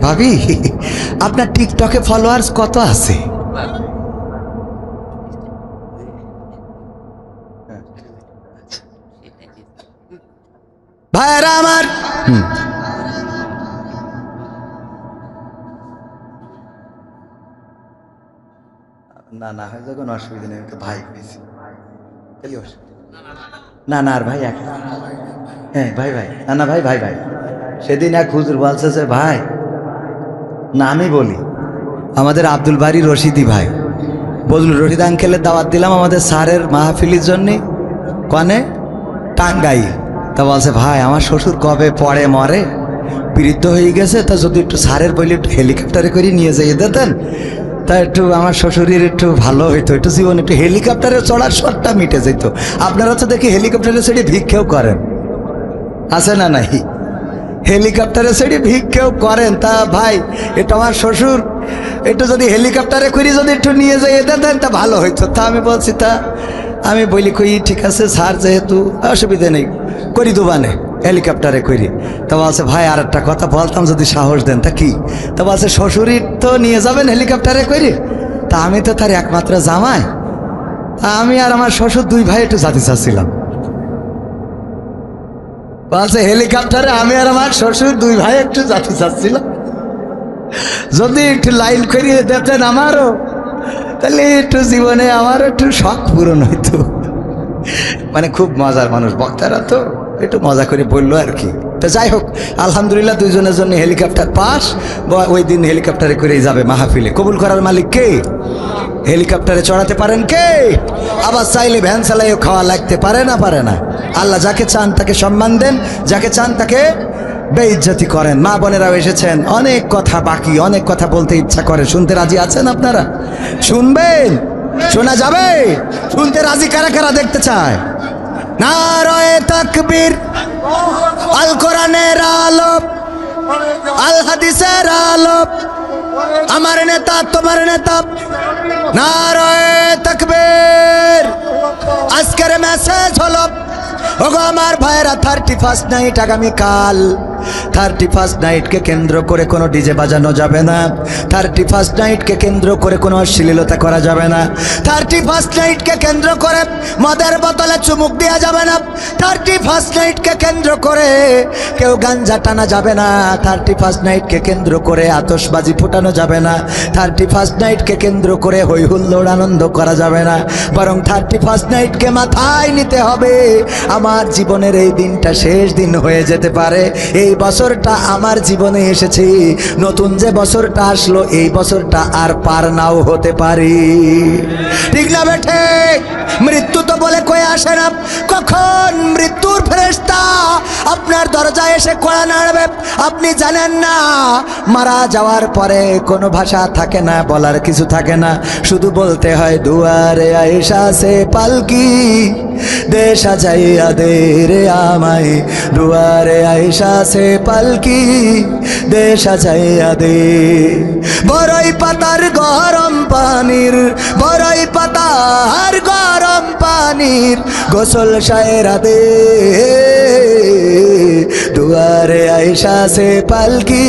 ভাবি আপনার টিকটকে ফলোয়ার্স কত আছে? ভাইরা আমার, না না হয় যখন অসুবিধা নেই, ভাই না না আর ভাই এক, হ্যাঁ ভাই ভাই, না না ভাই ভাই ভাই, সেদিন এক হুজুর বলছে যে ভাই, না আমি বলি, আমাদের আব্দুল বারী রশিদি ভাই, বজলুর রশিদ আঙ্কেলের দাওয়াত দিলাম আমাদের স্যারের মাহফিলের জন্যে, কনে টাঙ্গাইল। তা বলছে ভাই আমার শ্বশুর কবে পড়ে মরে, বৃদ্ধ হয়ে গেছে, তা যদি একটু স্যারের বলে একটু হেলিকপ্টারে করে নিয়ে যাইয়ে দিতেন, তা একটু আমার শ্বশুরের একটু ভালো হইতো, একটু জীবন একটু হেলিকপ্টারে চড়ার শটটা মিটে যেত। আপনারা তো দেখি হেলিকপ্টারে চড়ে ভিক্ষেও করেন, আছে না নাই? হেলিকপ্টারে চড়ে ভিক্ষেও করেন। তা ভাই এটা আমার শ্বশুর একটু যদি হেলিকপ্টারে করে যদি একটু নিয়ে যাইয়ে দিতেন তা ভালো হইতো। তা আমি বলছি, তা আমি বলি কই ঠিক আছে স্যার, যেহেতু অসুবিধা নেই করি দুবানে হেলিকপ্টারে করি। তা বলছে ভাই আর একটা কথা বলতাম যদি সাহস দেন। তা কি? তা বলছে শ্বশুরই তো নিয়ে যাবেন হেলিকপ্টারে করি, তা আমি তো তার একমাত্র জামাই, তা আমি আর আমার শ্বশুর দুই ভাই একটু যেতে চাচ্ছিলাম। বলছে হেলিকপ্টারে আমি আর আমার শ্বশুর দুই ভাই একটু যেতে চাচ্ছিলাম, যদি একটু লাইন করিয়ে দিতেন আমারও, তাহলে একটু জীবনে আমার একটু শখ পূরণ হইতো। মানে খুব মজার মানুষ বক্তারা, তো একটু মজা করে বললো আর কি। তো যাই হোক, আলহামদুলিল্লাহ দুইজনের জন্য হেলিকপ্টার পাস, ওই দিন হেলিকপ্টারে করেই যাবে মাহফিলে। কবুল করার মালিক কে? হেলিকপ্টারে চড়াতে পারেন কে? আবার চাইলে ভ্যান চালাইও খাওয়া লাগতে পারে না, পারে না? আল্লাহ যাকে চান তাকে সম্মান দেন, যাকে চান তাকে বেইজ্জতি করেন। মা বোনেরাও এসেছেন, অনেক কথা বাকি, অনেক কথা বলতে ইচ্ছা করে। শুনতে রাজি আছেন আপনারা? শুনবেন? শোনা যাবে? শুনতে রাজি কারা কারা দেখতে চায়? নারায়ে তাকবীর, আল কোরআনের আলো, আল হাদিসের আলো, আমার নেতা তোমার নেতা, নারায়ে তাকবীর। আজকের মেসেজ হলো, ওগো আমার ভাইয়েরা, 31 নাইট আগামীকাল, 31 নাইটকে কেন্দ্র করে কোনো ডিজে বাজানো যাবে না, 31 নাইটকে কেন্দ্র করে কোনো অশ্লীলতা করা যাবে না, 31 নাইটকে কেন্দ্র করে মদের বোতলে চুমুক দেওয়া যাবে না, 31 নাইটকে কেন্দ্র করে কেউ গাঞ্জা টানা যাবে না, 31 নাইটকে কেন্দ্র করে আতশবাজি ফুটানো যাবে না, 31 নাইটকে কেন্দ্র করে হই হুল্লোড় আনন্দ করা যাবে না, বরং 31 নাইটকে মাথায় নিতে হবে আমার জীবনের এই দিনটা শেষ দিন হয়ে যেতে পারে। এই বছরটা আমার জীবনে এসেছে, নতুন যে বছরটা আসলো এই বছরটা আর পার নাও হতে পারি। ঠিক না বেঠে? মৃত্যু তো বলে কয়ে আসে না, কখন মৃত্যুর ফেরেশতা আপনার দরজায় এসে কড়া নাড়বে আপনি জানেন না। মারা যাওয়ার পরে কোনো ভাষা থাকে না, বলার কিছু থাকে না, শুধু বলতে হয় দুয়ারে আয়েশা সে পালকি দে সাজাইয়া দে রে আমায়, দুয়ারে আয়েশা সে পালকি দে সাজাইয়া দে। বড়ই পাতার গরম পানির, বড়ই পাতার গরম পানির গোসল সায়রা দে, দুয়ারে আয়েশা সে পালকি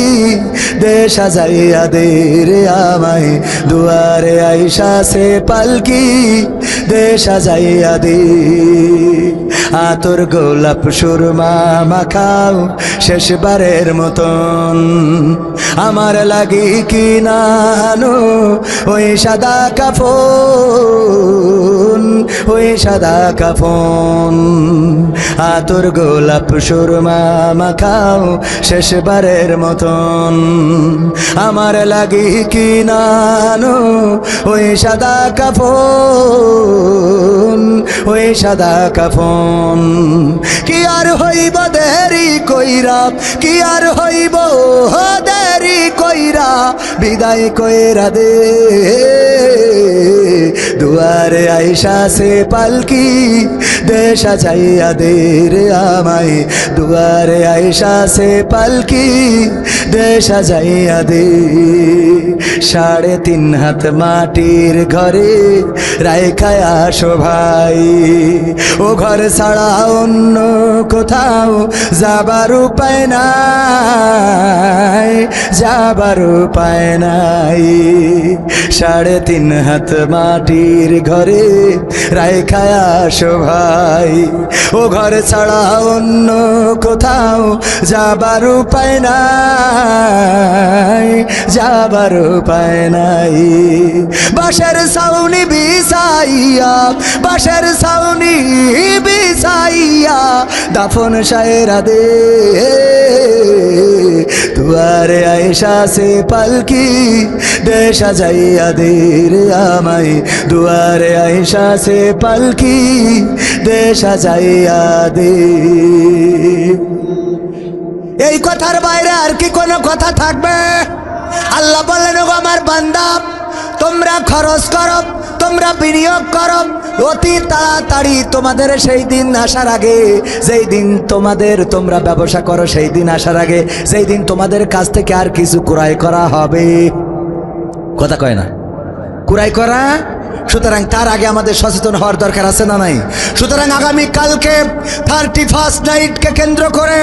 দে সাজাইয়া দে রে আমায়, দুয়ারে আয়েশা সে পালকি দে সাজাইয়া দে। আতর গোলাপ সুরমা মাখাও শেষবারের মতন, আমার লাগি কি নানো ওই সাদা কাফন, ওই সাদা কাফন। আতর গোলাপ সুরমা মাখাও শেষবারের মতন, আমার লাগি কি নানো ওই সাদা কাফন, ওই সাদা কাফন। কি আর হইব দেরি কইরা, কি আর হইব দেরি কইরা, বিদায় কইরা দে দুয়ারে আইসা সে পালকি দেশা যাইয়া দে রে আমায় দুয়ারে আইসা সে পালকি দেশা যাইয়া দে 3.5 হাত মাটির ঘরে রাইখায় আসো ভাই ও ঘর ছাড়া অন্য কোথাও যাবার উপায় নাই যাবার উপায় নাই 3.5 হাত মাটির ঘরে রাইখায় আসো ভাই ও ঘর ছাড়া অন্য কোথাও যাবার উপায় নাই যাবার উপায় নাই বাঁশের ছাউনি বিছাইয়া বাঁশের ছাউনি বিছাইয়া দাফন সায়রা দে দুয়ারে আইসা সে পালকি দেশা যাইয়া দে রে আমায় দুয়ারে আইসা সে পালকি দেশা যাইয়া দে এই কথার বাইরে আর কি কোনো কথা থাকবে আল্লাহ বলেন গো আমার বান্দা তোমরা খরচ করো তোমরা বিনিয়োগ করো অতি তাড়াতাড়ি তোমাদের সেই দিন আসার আগে যেই দিন তোমরা ব্যবসা করো সেই দিন আসার আগে সেই দিন তোমাদের কাছ থেকে আর কিছু ক্রয় করা হবে কথা কয় না ক্রয় করা সুতরাং তার আগে আমাদের সচেতন হওয়ার দরকার আছে না নাই সুতরাং আগামীকালকে 31st নাইটকে কেন্দ্র করে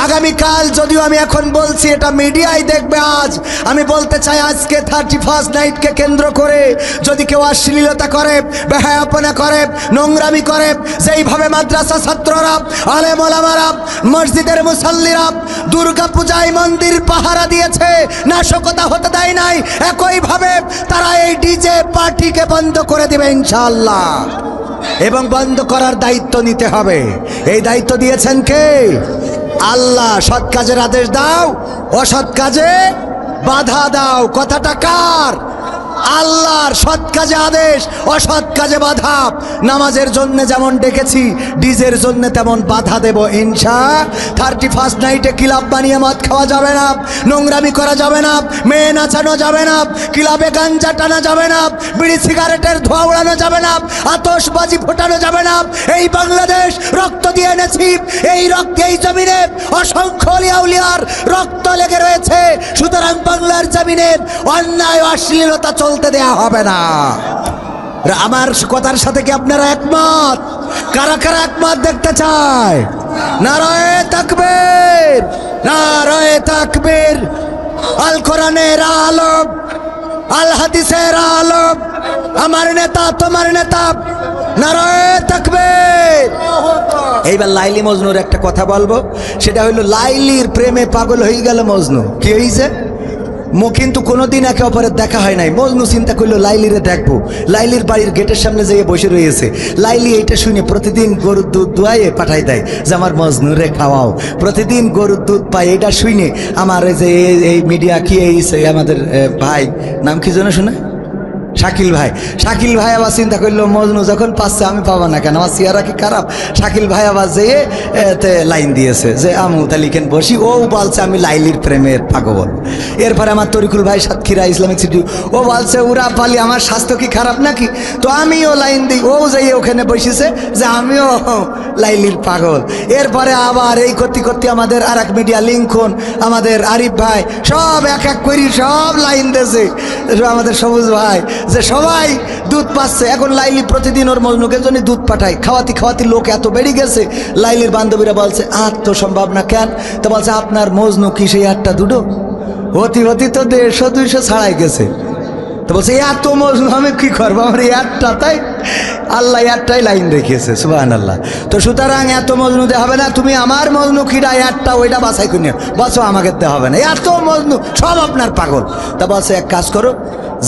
আগামীকাল যদিও আমি এখন বলছি এটা মিডিয়ায় দেখবে আজ আমি বলতে চাই আজকে 31st নাইটকে কেন্দ্র করে যদি কেউ অশ্লীলতা করে বেহায়াপনা করে নোংরামি করে যেইভাবে মাদ্রাসা ছাত্ররা আলেম ওলামারা মসজিদের মুসাল্লিরা দুর্গা পূজায় মন্দির পাহারা দিয়েছে নাশকতা হতে দেয় নাই একইভাবে তারা এই ডিজে পার্টিকে বন্ধ করে দিবে ইনশাআল্লাহ এবং বন্ধ করার দায়িত্ব নিতে হবে এই দায়িত্ব দিয়েছেন কে আল্লাহ সৎ কাজের আদেশ দাও অসৎ কাজে বাধা দাও কথাটা কার আল্লাহর সৎ কাজে আদেশ অসৎ কাজে বাধা নামাজের জন্য যেমন ডেকেছি ডিজের জন্য তেমন বাধা দেব ইনশা 31st নাইটে ক্লাব বানিয়ে মদ খাওয়া যাবে না নোংরামি করা যাবে না মেয়ে নাচানো যাবে না ক্লাবে গাঞ্জা টানা যাবে না বিড়ি সিগারেটের ধোঁয়া উড়ানো যাবে না আতশবাজি ফোটানো যাবে না এই বাংলাদেশ রক্ত দিয়ে এনেছি এই রক্ত এই জমিনে অসংখ্য আউলিয়ার রক্ত লেগে রয়েছে সুতরাং বাংলার জমিনে অন্যায় অশ্লীলতা চলতে দেয়া হবে না আমার কথার সাথে কি আপনারা একমত কারা কারা একমত দেখতে চায় নারায়ে তাকবীর নারায়ে তাকবীর আল কোরআনের আলো আল হাদিসের আলো আমার নেতা তোমার নেতা নারায়ে তাকবীর এইবার লাইলি মজনুর একটা কথা বলবো সেটা হলো লাইলির প্রেমে পাগল হয়ে গেল মজনু কি হয়েছে কিন্তু কোনোদিন একে অপরের দেখা হয় নাই মজনু চিন্তা করলো লাইলিরে দেখবো লাইলির বাড়ির গেটের সামনে যেয়ে বসে রয়েছে লাইলি এইটা শুনে প্রতিদিন গরুর দুধ দুয়াইয়ে পাঠাই দেয় যে আমার মজনুরে খাওয়াও প্রতিদিন গরুর দুধ পায় এটা শুনে আমার যে এই মিডিয়া কি এই আমাদের ভাই নাম কি যেন শুনে শাকিল ভাই আবার চিন্তা করলো মজনু যখন পাচ্ছে আমি পাবো না কেন আমার চেহারা কি খারাপ শাকিল ভাই আবার যেয়ে লাইন দিয়েছে যে আমু তালিকেন বসি ও বলছে আমি লাইলির প্রেমের পাগল এরপরে আমার তরিকুল ভাই সাতক্ষীরা ইসলামিক সিটি ও বলছে ওরা পালি আমার স্বাস্থ্য কি খারাপ নাকি তো আমিও লাইন দিই ও যাই ওখানে বসেছে যে আমিও লাইলির পাগল এরপরে আবার এই করতে করতে আমাদের আর এক মিডিয়া লিঙ্কন আমাদের আরিফ ভাই সব এক এক করি সব লাইন দিয়েছে আমাদের সবুজ ভাই যে সবাই দুধ পাচ্ছে এখন লাইলি প্রতিদিন ওর মজনুকে জন্য দুধ পাঠায় খাওয়াতে লোক এত বেড়ে গেছে লাইলির বান্ধবীরা বলছে আর তো সম্ভব না কেন তো বলছে আপনার মজনু কি সেই 8টা দুটো হতি তো 150-200 ছাড়াই গেছে তো বলছে এত মজনু আমি কি করবো আমার একটা তাই আল্লাহ একটাই লাইন রেখেছে সুবহানাল্লাহ তো সুতরাং এত মজনু দে হবে না তুমি আমার মজনু কিটা একটা ওইটা বাছাই করে নিও বলছো আমাকে দে হবে না এত মজনু সব আপনার পাগল তা বলছে এক কাজ করো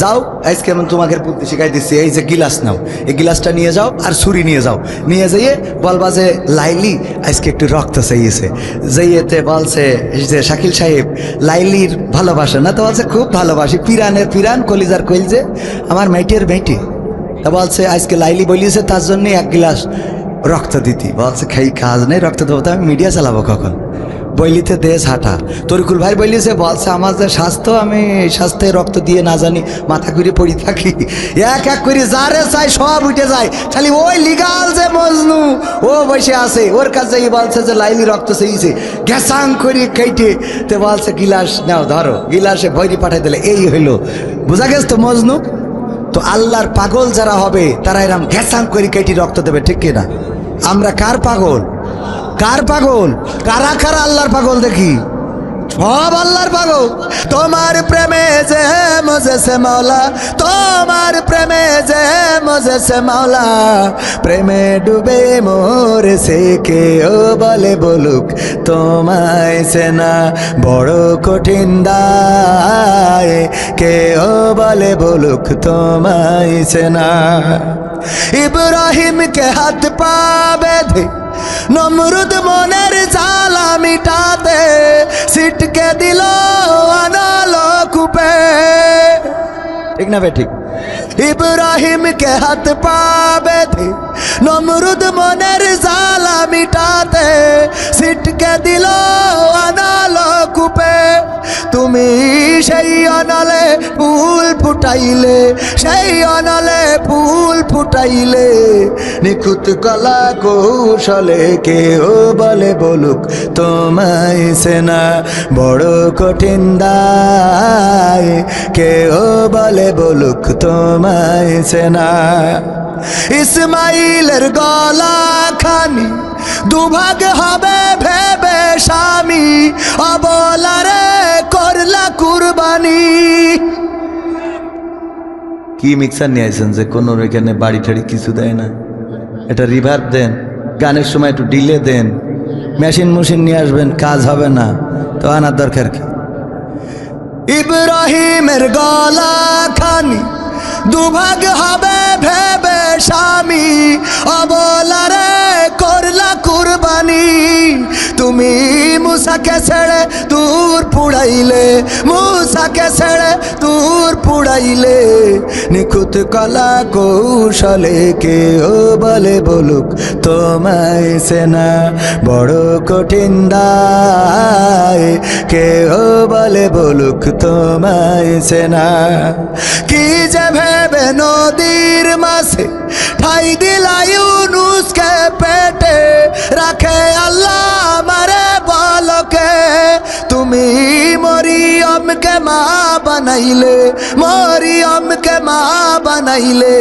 যাও আজকে আমি তোমাকে বুদ্ধি শিখাই দিচ্ছি এই যে গিলাস নাও এই গিলাসটা নিয়ে যাও আর ছুরি নিয়ে যাও নিয়ে যাইয়ে বলবা যে লাইলি আজকে একটু রক্ত চাইছে যাইয়েতে বলছে যে শাকিল সাহেব লাইলির ভালোবাসা না তো বলছে খুব ভালোবাসি পিরানের পিরান কলিজার কইলছে আমার মেয়েটির মেয়েটি তা বলছে আজকে লাইলি বলিয়েছে তার জন্য 1 গ্লাস রক্ত দিতি বলছে খাই কাজ নেই রক্ত দেবো তো আমি মিডিয়া চালাবো কখন বইলিতে দেশ হাঁটা তরিকুল ভাই বলিছে বলছে আমার যে স্বাস্থ্য আমি স্বাস্থ্যে রক্ত দিয়ে না জানি মাথা ঘুরে পড়ে থাকি এক এক করে যারে চাই সব উঠে যায় খালি ওই লিগাল যে মজনু ও বসে আছে ওর কাছে বলছে যে লাইলি রক্ত চেয়েছে গ্যাসাং করে কেটে তে বলছে গিলাস নাও ধরো গিলাসে ভৈরি পাঠাই দিলে এই হইলো বোঝা গেছে তো মজনু তো আল্লাহর পাগল যারা হবে তারা এরম ঘ্যাসাং করে কেটে রক্ত দেবে ঠিক কিনা আমরা কার পাগল কারা কারা আল্লাহর পাগল দেখি সব আল্লাহর পাগল তোমার প্রেমে যে মজেছে মাওলা তোমার প্রেমে যে মজেছে মাওলা প্রেমে ডুবে মরেছে কেউ বলে বলুক তোমায় সেনা বড় কঠিন দায় কেউ বলে বলুক তোমায় সেনা ইব্রাহিমকে হাত পা বেঁধে নমরুদ মনের জ্বালা মিটাতে সিটকে দিল আনালো কূপে ঠিক না ঠিক ইব্রাহিমকে হাত পা বেঁধে নমরুদ মনের জ্বালা মিটাতে সিটকে দিল আনালো কূপে তুমি সেই অনলে ফুল ফুটাইলে সেই অনলে ফুল ফুটাইলে নিখুঁত কলা কৌশলে কেউ বলে বলুক তোমায় সেনা বড় কঠিন দায় কেউ বলে বলুক তোমায় সেনা ইসমাইলের গলা খানি দুভাগ হবে ভেবে স্বামী অবলারে করলা কুরবানি কি মিক্সার নিয়ে আসেন যে কোনো এখানে বাড়ি ঠাড়ি কিছু দেয় না এটা রিভার্ব দেন গানের সময় একটু ডিলে দেন মেশিন নিয়ে আসবেন কাজ হবে না তো আনার দরকার কি ইব্রাহিমের গলা খানি দুভাগ হবে ভেবে স্বামী অবলারে করলা কুরবানি তুমি মুসাকে ছেড়ে দূর পুড়াইলে মুসাকে ছেড়ে দূর পুড়াইলে নিখুঁত কলা কৌশলে কেউ বলে বলুক তোমায় সেনা বড় কঠিন দায় কেউ বলে বলুক তোমায় সেনা কি যে ভেবে নদীর মাঝে ঠাই দিলাই ইউনুসকে পেটে রাখে আল্লাহ মারে বলকে তুমি মরিয়মকে মা বানাইলে মরিয়মকে মা বানাইলে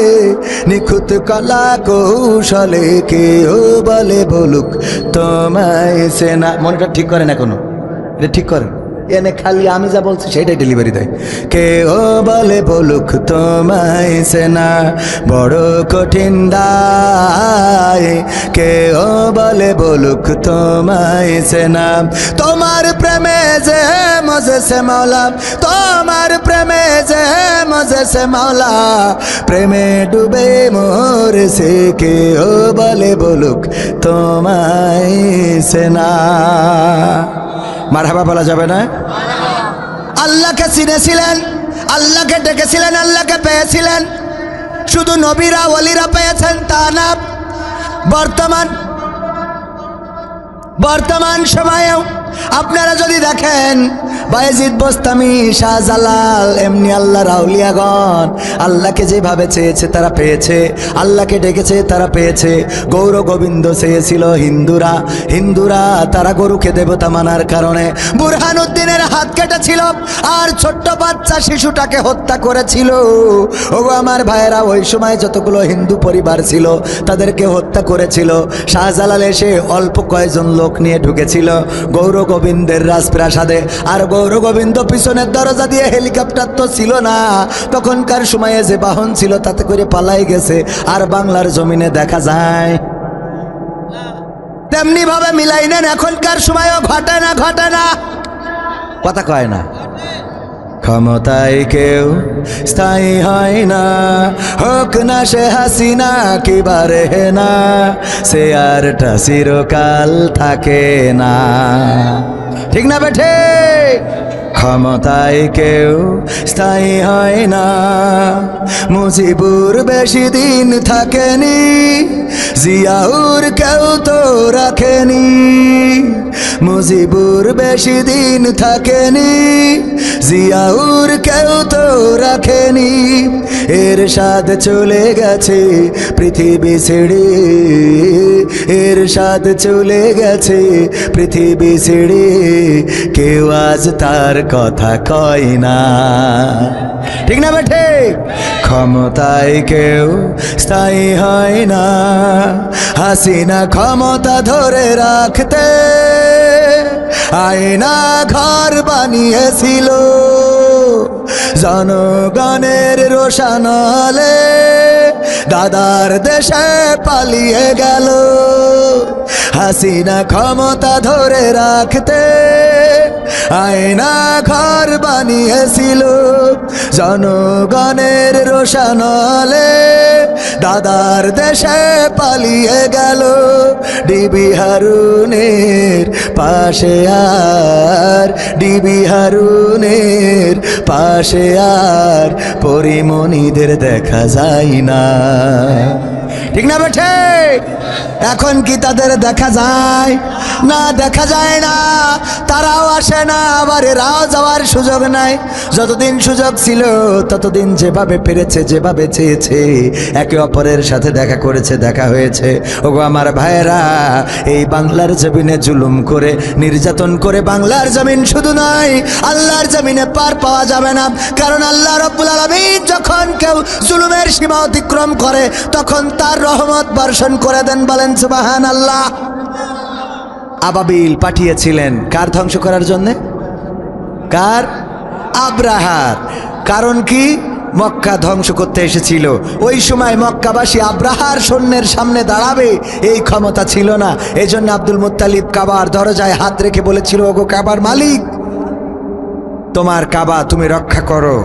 নিখুঁত কলা কৌশলে কেউ বলে বলুক তোমায় সেনা মনটা ঠিক করেন এখনো এটা ঠিক করেন এনে খালি আমি যা বলছি সেটাই ডেলিভারি দেয় কেউ বলে বলুক তোমায় সেনা বড় কঠিন দায় কেউ বলে বলুক তোমায় সেনা তোমার প্রেমে যে মজেছে মাওলা তোমার প্রেমে যে মজেছে মাওলা প্রেমে ডুবে মরেছে কেউ বলে বলুক তোমায় সেনা মারহাবা বলা যাবে না আল্লাহকে চিনেছিলেন আল্লাহকে ডেকেছিলেন আল্লাহকে পেয়েছিলেন শুধু নবীরা ওলিরা পেয়েছেন তা না বর্তমান সময়েও আপনারা যদি দেখেন বায়েজিদ বোস্তামি শাহজালাল এমনি আল্লাহর আউলিয়াগণ আল্লাহকে যেভাবে চেয়েছে তারা পেয়েছে আল্লাহকে ডেকেছে তারা পেয়েছে গৌর গোবিন্দ চেয়েছিল হিন্দুরা তারা গরুকে দেবতা মানার কারণে বুরহানুদ্দিনের হাত কেটেছিল আর ছোট্ট বাচ্চা শিশুটাকে হত্যা করেছিল ওগো আমার ভাইয়েরা ওই সময় যতগুলো হিন্দু পরিবার ছিল তাদেরকে হত্যা করেছিল শাহজালাল এসে অল্প কয়েকজন লোক নিয়ে ঢুকেছিল গৌর গোবিন্দের রাজপ্রাসাদে আর গৌর গোবিন্দ পিছনের দরজা দিয়ে হেলিকপ্টার তো ছিল না তখনকার সময়ে যে বাহন ছিল তাতে করে পালাই গেছে আর বাংলার জমিনে দেখা যায় তেমনি ভাবে মিলাই নেন এখনকার সময়ও ঘটে না কথা কয় না ক্ষমতায় কেউ স্থায়ী হয় না হোক না সে হাসিনা কিবারে না সে আরটা চিরকাল থাকে না ঠিক না বেঠে ক্ষমতায় কেউ স্থায়ী হয় না। মুজিবুর বেশি দিন থাকেনি, জিয়াউর কেউ তো রাখেনি। মুজিবুর বেশি দিন থাকেনি, জিয়াউর কেউ তো রাখেনি। এরশাদ চলে গেছে পৃথিবী ছেড়ে, এরশাদ চলে গেছে পৃথিবী ছেড়ে, কেউ আজ তার কথা কয় না। ঠিক না বেঠে? ক্ষমতায় কেউ স্থায়ী হয় না। হাসিনা ক্ষমতা ধরে রাখতে আয়না ঘর বানিয়েছিল, জনগণের রোশানলে দাদার দেশে পালিয়ে গেল। হাসিনা ক্ষমতা ধরে রাখতে আয়না ঘর বানিয়েছিল, জনগণের রোশানলে দাদার দেশে পালিয়ে গেল। ডিবি হারুনের পাশে আর, ডিবি হারুনের পাশে আর পরিমণিদের দেখা যায় না। ঠিক না বেঠে? এখন কি তাদের দেখা যায়? না, দেখা যায় না। তারাও আসে না, আবার এরাও যাওয়ার সুযোগ নাই। যতদিন সুযোগ ছিল ততদিন যেভাবে পেরেছে, যেভাবে চেয়েছে, একে অপরের সাথে দেখা করেছে, দেখা হয়েছে। ওগো আমার ভাইয়েরা, এই বাংলার জমিনে জুলুম করে, নির্যাতন করে বাংলার জমিন শুধু নয়, আল্লাহর জমিনে পার পাওয়া যাবে না। কারণ আল্লাহ রাব্বুল আলামিন যখন কেউ জুলুমের সীমা অতিক্রম করে তখন তার রহমত বর্ষণ করে দেন। বলেন সুবহানাল্লাহ। আবাবিল পাঠিয়েছিলেন কার ধ্বংস করার জন্য? কার? আব্রাহার। কারণ কি? মক্কা ধ্বংস করতে এসেছিল। ওই সময় মক্কাবাসী আব্রাহার সৈন্যের সামনে দাঁড়াবে এই ক্ষমতা ছিল না। এই জন্য আব্দুল মুত্তালিব কাবার দরজায় হাত রেখে বলেছিল, ওগো কাবার মালিক, তোমার কাবা তুমি রক্ষা করো।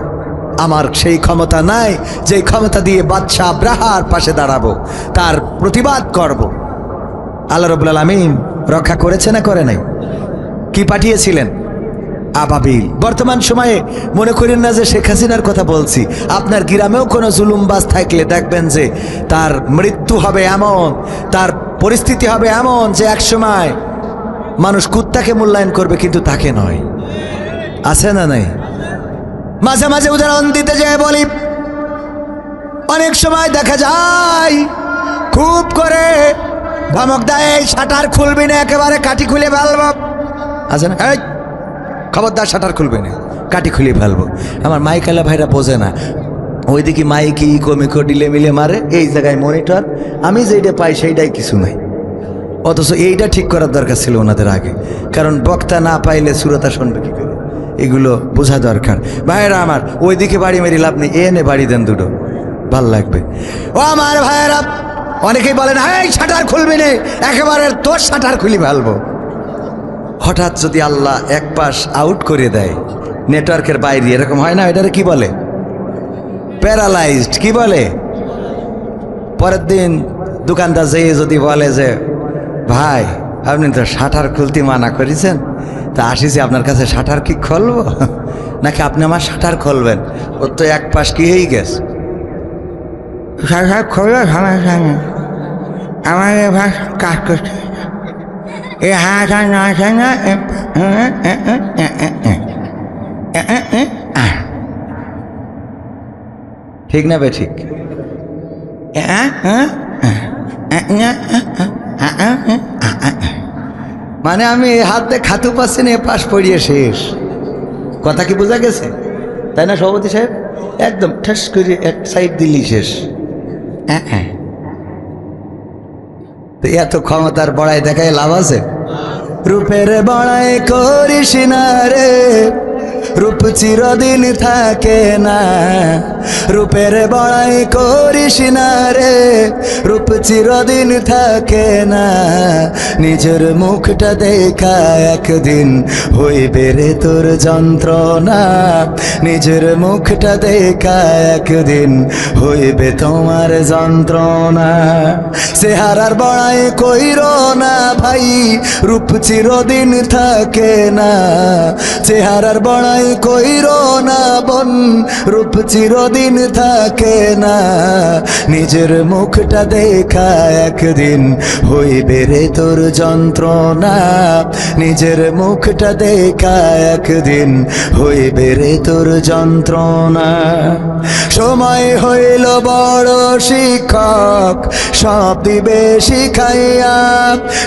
আমার সেই ক্ষমতা নাই যে ক্ষমতা দিয়ে বাদশাহ আব্রাহার পাশে দাঁড়াবো, তার প্রতিবাদ করব। আল্লাহ রাব্বুল আলামিন রক্ষা করেছে না করে নাই? কি পাঠিয়েছিলেন? আবাবিল। বর্তমান সময়ে মনে করেন না যে শেখ হাসিনার কথা বলছি। আপনার গ্রামেও কোনো জুলুমবাজ থাকলে দেখবেন যে তার মৃত্যু হবে এমন, তার পরিস্থিতি হবে এমন যে একসময় মানুষ কুত্তাকে মূল্যায়ন করবে কিন্তু তাকে নয়। আছে না নাই? মাঝে মাঝে উদাহরণ দিতে যেয়ে বলি, অনেক সময় দেখা যায় খুব করে ধমক দেয়, শাটার খুলবি না, একেবারে কাঠি খুলে ফেলবো। আছে না? এই খবরদার, শাটার খুলবে না, কাঠি খুলে ফেলবো। আমার মাইকালা ভাইরা বোঝে না, ওইদিকে মাইকি কমিকো ডিলে মিলে মারে, এই জায়গায় মনিটর, আমি যেইটা পাই সেইটাই কিছু নাই। অথচ এইটা ঠিক করার দরকার ছিল ওনাদের আগে, কারণ বক্তা না পাইলে শ্রোতা শুনবে কি করে, এগুলো বোঝা দরকার। ভাইয়েরা আমার, ওইদিকে বাড়ি মেরি লাভ নেই, এনে বাড়ি দেন দুটো, ভাল লাগবে। ও আমার ভাইয়েরা, অনেকেই বলেন এই শাটার খুলবি না, একেবারে তোর শাটার খুলি ফেলবো। হঠাৎ যদি আল্লাহ এক পাশ আউট করে দেয় নেটওয়ার্কের বাইরে, এরকম হয় না? এটারে কি বলে? প্যারালাইজড। কি বলে? পরের দিন দোকানদার যেয়ে যদি বলে যে ভাই আপনি তো শাটার খুলতে মানা করেছেন, তা আসিছি আপনার কাছে, শাটার কি খুলবো নাকি আপনি আমার শাটার খুলবেন? ওর তো এক পাশ কি হয়ে গেছে। শাটার খুলবে সমস্যা নেই, আমার এবার কাজ করছে, এ হাত আর নাচে না, ঠিক না বে? ঠিক। মানে আমি হাতে খাতু পাচ্ছি না, পাশ পড়িয়ে শেষ। কথা কি বোঝা গেছে? তাই না সভাপতি সাহেব? একদম ঠাস করে এক সাইড দিলি শেষ। তো এত ক্ষমতার বড়াই দেখায় লাভ আছে? রূপের বড়াই করিস না রে, রূপ চিরদিন থাকে না। রূপের বড়াই করিস না রে, রূপ চিরদিন থাকে না। নিজের মুখটা দেখা একদিন হইবে রে তোর যন্ত্রণা, নিজের মুখটা দেখা একদিন হইবে তোমার যন্ত্রণা। চেহারার বড়াই কইরো না ভাই, রূপ চিরদিন থাকে না। চেহারার বড়াই কইরো না বন, রূপ চিরদিন থাকে না, নিজের মুখটা দেখা একদিন হইবে রে তোর যন্ত্রণা, নিজের মুখটা দেখা একদিন হইবে রে তোর যন্ত্রণা। সময় হইল বড় শিক্ষক, সব দিবে শিখাইয়া,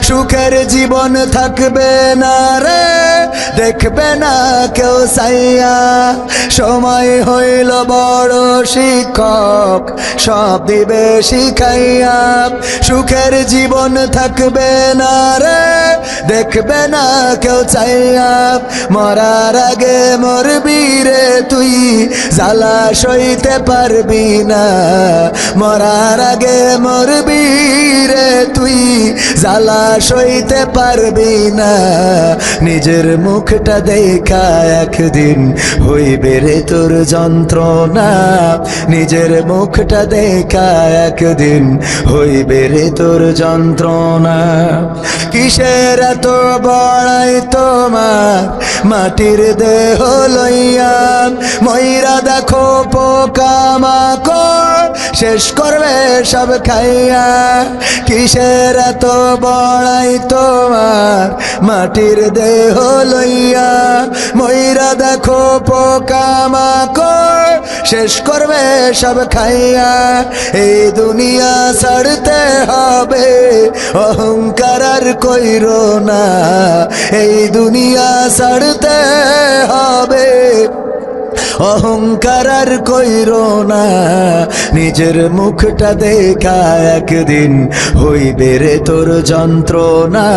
সুখের জীবন থাকবে না রে, দেখবে না কেউ চাইয়া। সময় হইল বড় শিক্ষক, সব দিবে শিখাইয়া, সুখের জীবন থাকবে না রে, দেখবে না কেউ চাইয়া। মরার আগে মরবি রে তুই, জ্বালা সইতে পারবি না, মরার আগে মরবি রে তুই, জ্বালা সইতে পারবি না, নিজের মুখটা দেখা একদিন হইবে রে তোর যন্ত্রণা, নিজের মুখটা দেখা একদিন হইবে রে তোর যন্ত্রণা। কিসের এত বড়াই তোমার মাটির দেহ লইয়া, ময়রা দেখো পোকামাকড় শেষ করবে সব খাইয়া। কিসের এত বড়াই তোমার মাটির দেহ লইয়া, ময়রা দেখো পোকামাকড় শেষ করবে সব খাইয়া। এই দুনিয়া ছাড়তে হবে, অহংকার আর কইরো না, এই দুনিয়া ছাড়তে হবে, অহংকার আর কইরো না, নিজের মুখটা দেখা একদিন হইবে রে তোর যন্ত্রণা,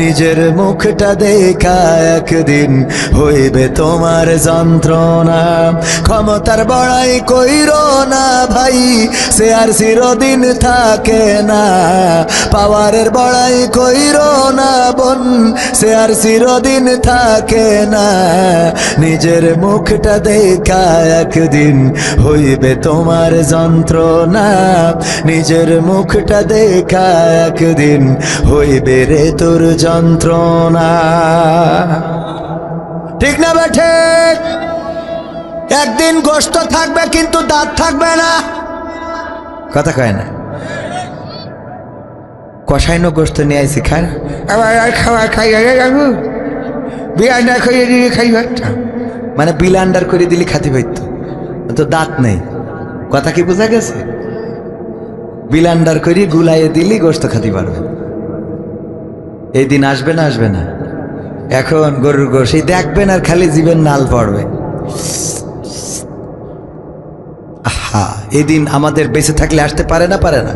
নিজের মুখটা দেখা একদিন হইবে তোমার যন্ত্রণা। ক্ষমতার বড়াই কইরো না ভাই, সে আর চিরদিন থাকে না, পাওয়ারের বড়াই কইরো না বোন, সে আর চিরদিন থাকে না, নিজের মুখটা দেখা একদিন হইবে তোমার যন্ত্রণা, নিজের মুখটা দেখা একদিন হইবে রে তোর যন্ত্রণা। ঠিক না বেঠে? একদিন গোশত থাকবে কিন্তু দাঁত থাকবে না, কথা কয় না। কষাইনো গোশত নিয়ে আইসি, খান আবার আর খাওয়া খাই বিয়ান্ডা খাইয়ে দিয়ে খাই, মানে বিল আন্ডার করে দিলি খাতি পাইতো, তো দাঁত নেই, কথা কি বোঝা গেছে? বিল আন্ডার করে গুলাইয়ে দিলি গোশত খাতি পারবে। এই দিন আসবে না? আসবে না? এখন গরুর গোশ এই দেখবেন আর খালি জীবের নাল পড়বে। আহা, এই দিন আমাদের বেঁচে থাকলে আসতে পারে না? পারে না?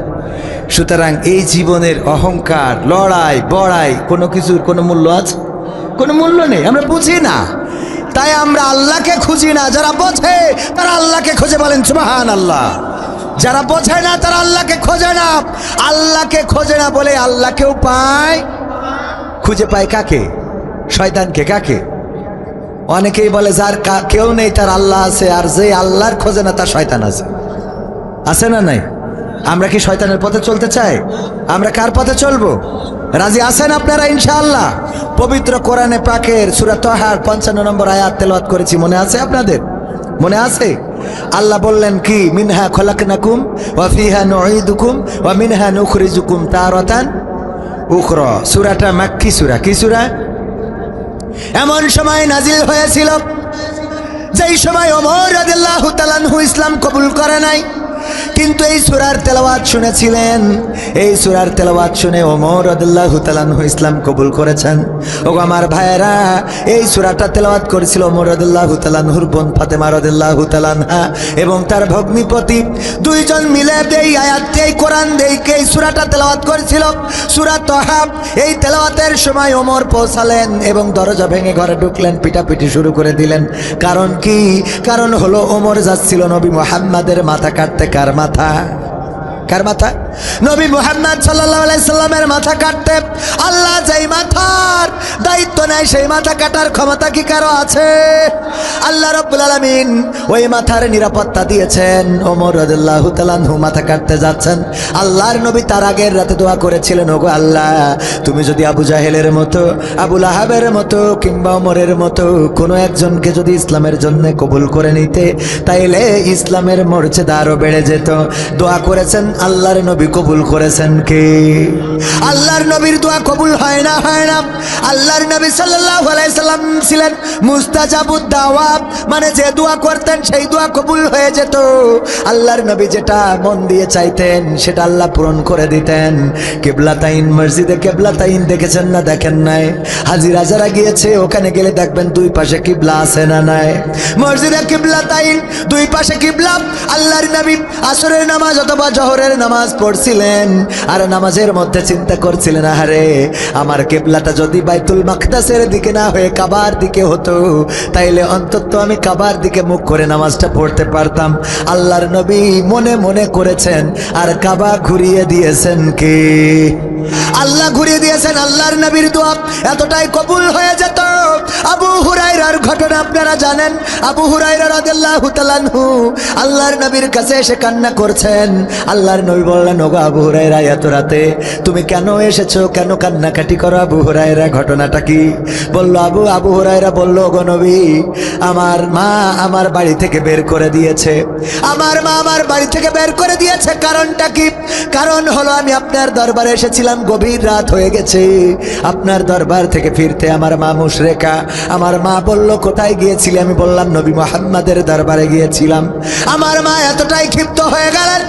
সুতরাং এই জীবনের অহংকার, লড়াই বড়াই, কোনো কিছুর কোনো মূল্য আছে? কোনো মূল্য নেই, আমরা বুঝি না, তাই আমরা আল্লাহকে খুঁজি না। যারা বোঝে তারা আল্লাহকে খোঁজে, বলেন সুবহানাল্লাহ। যারা বোঝে না তারা আল্লাহকে খোঁজে না, আল্লাহকে খোঁজে না বলে আল্লাহকেও পায়, খুঁজে পায় কাকে? শয়তানকে। কাকে? অনেকেই বলে যার কেউ নেই তার আল্লাহ আছে, আর যে আল্লাহর খোঁজে না তার শয়তান আছে। আছে না নাই? আমরা কি শয়তানের পথে চলতে চাই? আমরা কার পথে চলবো? রাজি আছেন আপনারা ইনশাআল্লাহ? পবিত্র কোরআনে পাকের সূরা তাহার 55 নম্বর আয়াত তেলাওয়াত করেছি, মনে আছে আপনাদের? মনে আছে? আল্লাহ বললেন কি? মিনহা খলাকনাকুম ওয়া ফিহা নুঈদুকুম ওয়া মিনহা নুখরিজুকুম তারাতান উখরা। সূরাটা মাক্কি সূরা। কি সূরা? এমন সময় নাজিল হয়েছিল যেই সময় ওমর রাদিয়াল্লাহু তাআলা আনহু ইসলাম কবুল করে নাই, কিন্তু এই সূরার তেলাওয়াত শুনেছিলেন। এই সূরার তেলাওয়াত শুনে ওমর রাদিয়াল্লাহু তাআলা আনহু ইসলাম কবুল করেছেন। ওগো আমার ভাইয়েরা, এই সূরাটা তেলাওয়াত করেছিল ওমর রাদিয়াল্লাহু তাআলা আনহুর বোন ফাতেমা রাদিয়াল্লাহু তাআলা আনহা এবং তার ভগ্নিপতি, দুইজন মিলে এই আয়াত, এই কোরআন, এই সূরাটা তেলাওয়াত করেছিল, সূরা তাহা। এই তেলাওয়াতের সময় ওমর পৌঁছালেন এবং দরজা ভেঙে ঘরে ঢুকলেন, পিটাপিটি শুরু করে দিলেন। কারণ কি? কারণ হলো ওমর যাচ্ছিল নবী মুহাম্মাদের মাথা কাটতে। কার মাথা? কার মাথা? নবী মুহাম্মদ সাল্লাল্লাহু আলাইহি সাল্লামের মাথা কাটতে আল্লাহ যেই মাথার দায়িত্ব নেয় সেই মাথা কাটার ক্ষমতা কি কারো আছে? আল্লাহ রাব্বুল আলামিন ওই মাথার নিরাপত্তা দিয়েছেন। ওমর রাদিয়াল্লাহু তাআলা আনহু মাথা কাটতে যাচ্ছেন, আল্লাহর নবী তার আগের রাতে দোয়া করেছিলেন, ওগো আল্লাহ, তুমি যদি আবু জাহেলের মতো, আবু লাহাবের মতো কিংবা ওমরের মতো কোনো একজনকে যদি ইসলামের জন্য কবুল করে নিতে, তাইলে ইসলামের মর্যাদা আরো বেড়ে যেত। দোয়া করেছেন, আল্লাহর নবী কবুল করেছেন কে? আল্লাহর নবীর দোয়া কবুল হয় না, হয় না। আল্লাহর নবী সাল্লাল্লাহু আলাইহি সাল্লাম ছিলেন মুস্তাজাবুদ দাওয়াত, মানে যে দোয়া করতেন সেই দোয়া কবুল হয়ে যেত। আল্লাহর নবী যেটা মন দিয়ে চাইতেন সেটা আল্লাহ পূরণ করে দিতেন। কিবলাতাইন, মসজিদে কিবলাতাইন দেখেছেন না দেখেন নাই? হাজিরা যারা গিয়েছে ওখানে গেলে দেখবেন দুই পাশে কিবলা আছে না নাই? মসজিদে কিবলাতাইন, দুই পাশে কিবলা। আল্লাহর নবী আসরের নামাজ অথবা জোহরের নামাজ পড়ছিলেন আর নামাজের মধ্যে চিন্তা করছিলেন, আরে আমার কিবলাটা যদি বাইতুল মাকদাসের দিকে না হয়ে কাবার দিকে হতো, তাইলে অন্তত আমি কাবার দিকে মুখ করে নামাজটা পড়তে পারতাম। আল্লাহর নবী মনে মনে করেছেন, আর কাবা ঘুরিয়ে দিয়েছেন কে? আল্লাহ ঘুরিয়ে দিয়েছেন। আল্লাহর নবীর দোয়া এতটাই কবুল হয়ে যেত। আবু হুরায়রার ঘটনা আপনারা জানেন। আবু হুরায়রা রাদিয়াল্লাহু তাআলা আনহু আল্লাহর নবীর কাছে এসে কান্না করছেন। আল্লাহর নবী বললেন, ওগো আবু হুরায়রা, এত রাতে তুমি কেন এসেছো, কেন কান্নাকাটি করো? আবু হুরায়রা, ঘটনাটা কি? বলল আবু হুরায়রা বলল, ওগো নবী, আমার মা আমার বাড়ি থেকে বের করে দিয়েছে। আমার মা আমার বাড়ি থেকে বের করে দিয়েছে। কারণটা কি? কারণ হলো আমি আপনার দরবারে এসেছিলাম, গভীর রাত হয়ে গেছে। আপনার দরবার থেকে ফিরতে আমার মা মুশরিকা। আমার মা বলল, কোথায় গিয়েছিলে? আমি বললাম, নবী মুহাম্মাদের দরবারে গিয়েছিলাম। আমার মা এতটাই ক্ষিপ্ত হয়ে গেলেন,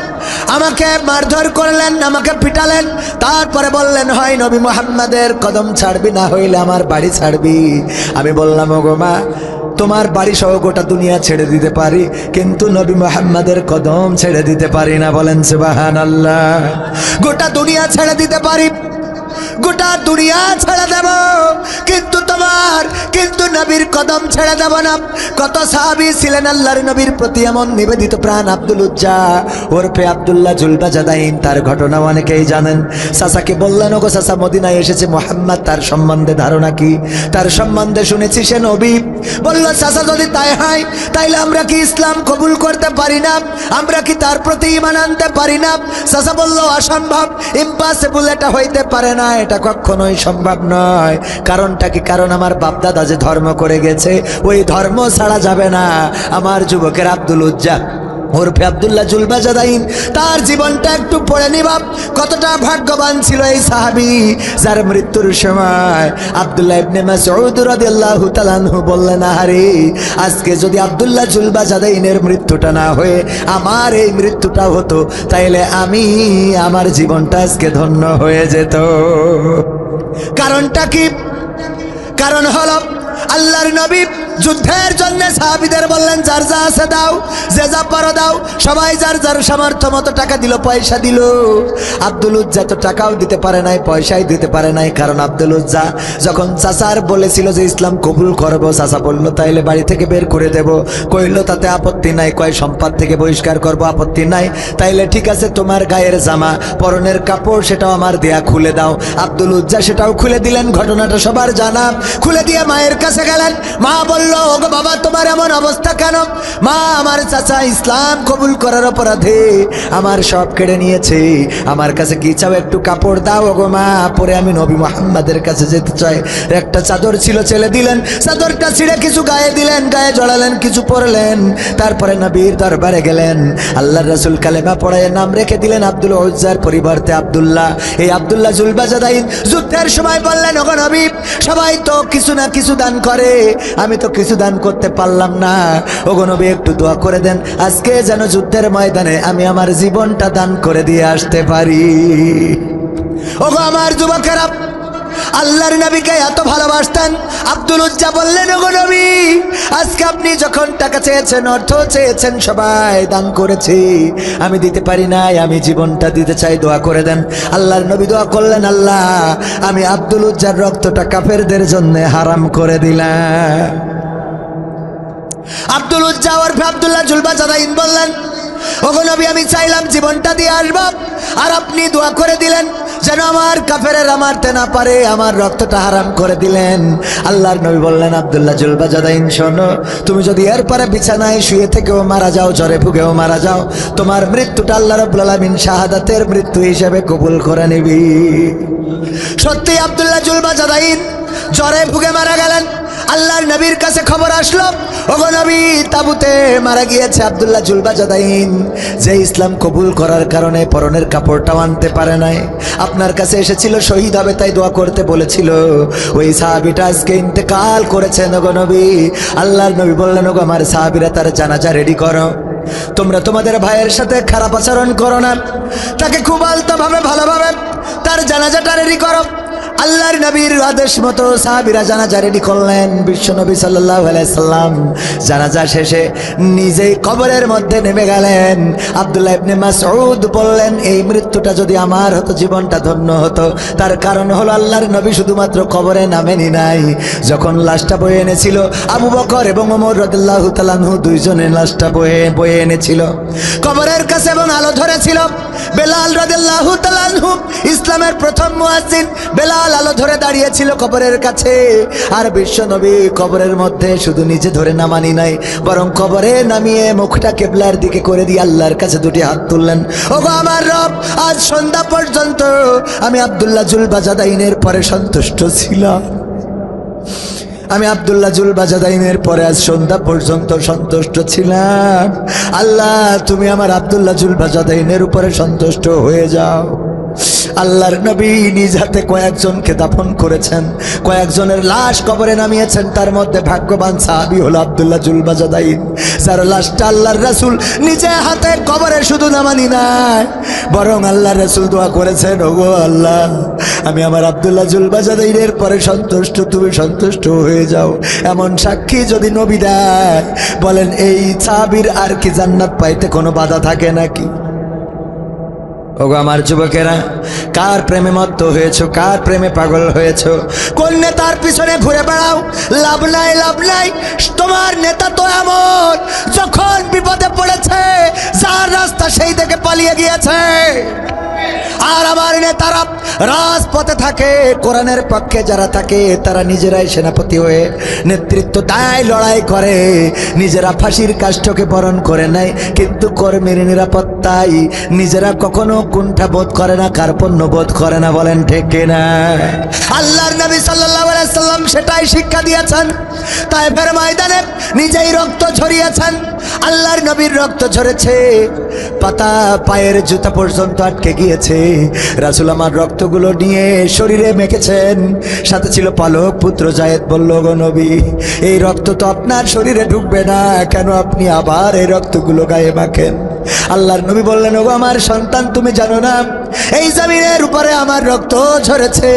আমাকে মারধর করলেন, আমাকে পিটালেন। তারপরে বললেন, হয় নবী মুহাম্মাদের কদম ছাড়বি, না হইলে আমার বাড়ি ছাড়বি। আমি বললাম, ওগো মা, তোমার বাড়ি সহ গোটা দুনিয়া ছেড়ে দিতে পারি, কিন্তু নবী মুহাম্মাদের কদম ছেড়ে দিতে পারি না। বলেন সুবহানাল্লাহ। গোটা দুনিয়া ছেড়ে দিতে পারি, গোটা দুনিয়া ছেড়ে দেব, কিন্তু নবীর কদম ছেড়ে দেব না। কত সাহাবী ছিলেন আল্লাহর নবীর প্রতি এমন নিবেদিত প্রাণ। আব্দুল উজ্জা ওরফে আব্দুল্লাহ জুলবাজাদাইন, তার ঘটনা অনেকেই জানেন। চাচাকে বললেন, ওগো চাচা, মদিনায় এসেছে মুহাম্মদ, তার সম্বন্ধে ধারণা কি? তার সম্বন্ধে শুনেছি সে নবী। বলল, চাচা, যদি তাই হয় তাইলে আমরা কি ইসলাম কবুল করতে পারি না? আমরা কি তার প্রতি ঈমান আনতে পারি না? চাচা বলল, অসম্ভব, ইম্পসিবল, এটা হইতে পারে না, এটা কখনোই সম্ভব নয়। কারণটা কি? কারণ আমার বাপ দাদা যে ধর্ম করে গেছে ওই ধর্ম ছাড়া যাবে না। আমার যুবকের আব্দুল উজ্জা ওরফে আব্দুল্লাহ জুলবাজাদাইন, তার জীবনটা একটু পড়ে নিবা। কতটা ভাগ্যবান ছিল এই সাহাবী, যার মৃত্যুর সময় আব্দুল্লাহ ইবনে মাসউদ রাদিয়াল্লাহু তাআলা আনহু বললেন, আরে আজকে যদি আব্দুল্লাহ জুলবাজাদাইনের মৃত্যুটা না হয়ে আমার এই মৃত্যুটা হতো, তাইলে আমার জীবনটা আজকে ধন্য হয়ে যেত। কারণটা কি? কারণ হলো আল্লাহর নবী যুদ্ধের জন্য সাহাবীদের বললেন, যার যা আছে দাও, যে যা পারো দাও। সবাই যার যার সামর্থ্য মতো টাকা দিল, পয়সা দিল। আব্দুল উজ্জা তো টাকাও দিতে পারে নাই, পয়সাই দিতে পারে নাই। কারণ আব্দুল উজ্জা যখন চাচার বলেছিল যে ইসলাম কবুল করবো, চাচা বলল, তাইলে বাড়ি থেকে বের করে দেব। কইল, তাতে আপত্তি নাই। কয়, সম্পদ থেকে বহিষ্কার করবো, আপত্তি নাই। তাইলে ঠিক আছে, তোমার গায়ের জামা, পরনের কাপড়, সেটাও আমার দেয়া খুলে দাও। আব্দুল উজ্জা সেটাও খুলে দিলেন। ঘটনাটা সবার জানা। খুলে দিয়ে মায়ের কাছে গেলেন। মা বলল, ওগো বাবা, তোমার এমন অবস্থা কেন? মা, আমার চাচা ইসলাম কবুল করার অপরাধে আমার সব কেড়ে নিয়েছে। আমার কাছে কি চাও? একটু কাপড় দাও। ওগো মা, পরে আমি নবী মুহাম্মাদের কাছে যেতে চাই। একটা চাদর ছিল, ছেলে দিলেন। চাদরটা ছিঁড়ে কিছু গায়ে দিলেন, গায়ে জড়ালেন, কিছু পরলেন। তারপরে নবীর দরবারে গেলেন। আল্লাহর রাসূল কালেমা পড়ায় নাম রেখে দিলেন আব্দুল উজ্জার পরিবর্তে আব্দুল্লাহ। এই আব্দুল্লাহ জুলবাজাদাইন যুদ্ধের সময় বললেন, ওগো নবী, সবাই তো কিছু না কিছু দান করে, আমি তো কিছু দান করতে পারলাম না। ওগো নবী, একটু দোয়া করে দেন, আজকে যেন যুদ্ধের ময়দানে আমি আমার জীবনটা দান করে দিয়ে আসতে পারি। ওগো আমার যুবকেরা, আল্লাহর নবীকে এত ভালোবাসতেন। আব্দুল উজ্জা বললেন, ওগো নবী, আজকে আপনি যখন টাকা চেয়েছেন, অর্থ চেয়েছেন, সবাই দান করেছি, আমি দিতে পারি নাই, আমি জীবনটা দিতে চাই, দোয়া করে দেন। আল্লাহর নবী দোয়া করলেন, আল্লাহ, আমি আব্দুল উজ্জার রক্তটা কাফেরদের জন্য হারাম করে দিলাম। আব্দুল উজ্জা ওরফে আব্দুল্লাহ জুলবাজাদাইন বললেন, ওগো নবী, আমি চাইলাম জীবনটা দিয়ে আসবো, আর আপনি দোয়া করে দিলেন যেন আমার কাফেরেরা মারতে না পারে, আমার রক্তটা হারাম করে দিলেন। আল্লাহর নবী বললেন, আব্দুল্লাহ জুলবাজাদাইন, শোনো, তুমি যদি এরপরে বিছানায় শুয়ে থেকেও মারা যাও, জ্বরে ভুগেও মারা যাও, তোমার মৃত্যুটা আল্লাহ রাব্বুল আলামিন শাহাদাতের মৃত্যু হিসেবে কবুল করে নিবি। সত্যি আব্দুল্লাহ জুলবাজাদাইন জ্বরে ভুগে মারা গেলেন। আল্লাহর নবীর কাছে খবর আসলো, ওগো নবী, তাবুতে মারা গিয়েছে আব্দুল্লাহ জুলবাজাদাইন, যে ইসলাম কবুল করার কারণে পরনের কাপড়টাও আনতে পারে নাই, আপনার কাছে এসেছিল শহীদ হবে তাই দোয়া করতে বলেছিল, ওই সাহাবীটা আজকে ইন্তেকাল করেছেন ওগো নবী। আল্লাহর নবী বললেন, ওগো আমার সাহাবীরা, তার জানাজা রেডি করো, তোমরা তোমাদের ভাইয়ের সাথে খারাপ আচরণ করো না, তাকে খুব আলতোভাবে ভালোভাবে তার জানাজাটা রেডি করো। আল্লাহর নবীর আদেশ মতো সাহাবীরা জানাজা রেডি করলেন। বিশ্ব নবী সাল্লাল্লাহু আলাইহি সাল্লাম জানাজা শেষে নিজেই কবরের মধ্যে নেমে গেলেন। আব্দুল্লাহ ইবনে মাসউদ বললেন, এই মৃত্যুটা যদি আমার হতো, জীবনটা ধন্য হতো। তার কারণ হলো আল্লাহর নবী শুধুমাত্র কবরে নামেনি নাই, যখন লাশটা বয়ে এনেছিল আবু বকর এবং ওমর রাদিয়াল্লাহু তাআলা আনহু দুইজনে লাশটা বয়ে এনেছিল কবরের কাছে, এবং আলো ধরেছিল বেলাল রাদিয়াল্লাহু তাআলা আনহু, ইসলামের প্রথম মুয়াজ্জিন বেলাল আলো ধরে দাঁড়িয়েছিল কবরের কাছে। আর বিশ্ব নবী কবরের মধ্যে শুধু নিজে ধরে নামানি নাই, বরং কবরে নামিয়ে মুখটা কিবলার দিকে করে দিয়ে আল্লাহর কাছে দুটি হাত তুললেন, ওগো আমার রব, আজ সন্ধ্যা পর্যন্ত আমি আব্দুল্লাহ জুলবাজাদাইনের পরে সন্তুষ্ট ছিলাম, আমি আব্দুল্লাহ জুলবাজাদাইনের পরে আজ সন্ধ্যা পর্যন্ত সন্তুষ্ট ছিলাম। আল্লাহ, তুমি আমার আব্দুল্লাহ জুলবাজাদাইনের উপরে সন্তুষ্ট হয়ে যাও। আল্লাহর নবী নিজ হাতে কয়েকজনকে দাফন করেছেন, কয়েকজনের লাশ কবরে নামিয়েছেন। তার মধ্যে ভাগ্যবান সাহাবী হলো আব্দুল্লাহ জুলবাজাদাইন, যার লাশটা আল্লাহর রাসূল নিজে হাতে কবরে শুধু নামানি নাই, বরং আল্লাহর রাসূল দোয়া করেছেন, ওগো আল্লাহ, আমি আমার আব্দুল্লাহ জুলবাজাদাইনের পরে সন্তুষ্ট, তুমি সন্তুষ্ট হয়ে যাও। এমন সাক্ষী যদি নবী দেয়, বলেন এই সাহাবীর আর কি জান্নাত পাইতে কোনো বাধা থাকে নাকি? ওগো আমার যুবকেরা, কার প্রেমে মত্ত হয়েছো, কার প্রেমে পাগল হয়েছো, কোন নেতার পিছনে ঘুরে বেড়াও? লাভ নাই, লাভ নাই। তোমার নেতা তো এমন, যখন বিপদে পড়েছে যার রাস্তা সেই থেকে পালিয়ে গিয়েছে। আর আমার নেতারা রাজপথে থাকে, কোরআনের পক্ষে যারা থাকে তারা নিজেরাই সেনাপতি হয়ে নেতৃত্ব দেয়, লড়াই করে, নিজেরা ফাঁসির কাষ্ঠকে বরণ করে নেয়, কিন্তু কর্মীর নিরাপত্তায় নিজেরা কখনো কুণ্ঠা বোধ করে না, কার্পণ্য বোধ করে না। বলেন ঠিক কিনা? আল্লাহর নবী সাল্লাল্লাহু আলাইহি সাল্লাম সেটাই শিক্ষা দিয়েছেন। তায়েফের ময়দানে নিজেই রক্ত ঝরিয়েছেন, আল্লাহর নবীর রক্ত ঝরেছে, পাতা পায়ের জুতা পর্যন্ত আটকে গিয়েছে। রাসূল আমার রক্তগুলো নিয়ে শরীরে মেখেছেন, সাথে ছিল পালক পুত্র যায়েদ। বলল, গো নবী, এই রক্ত তো আপনার শরীরে ঢুকবে না, কেন আপনি আবার এই রক্তগুলো গায়ে মাখেন? আল্লাহর নবী বললেন, ওগো আমার সন্তান, তুমি জানো না এই জমিনের উপরে আমার রক্ত ঝরেছে,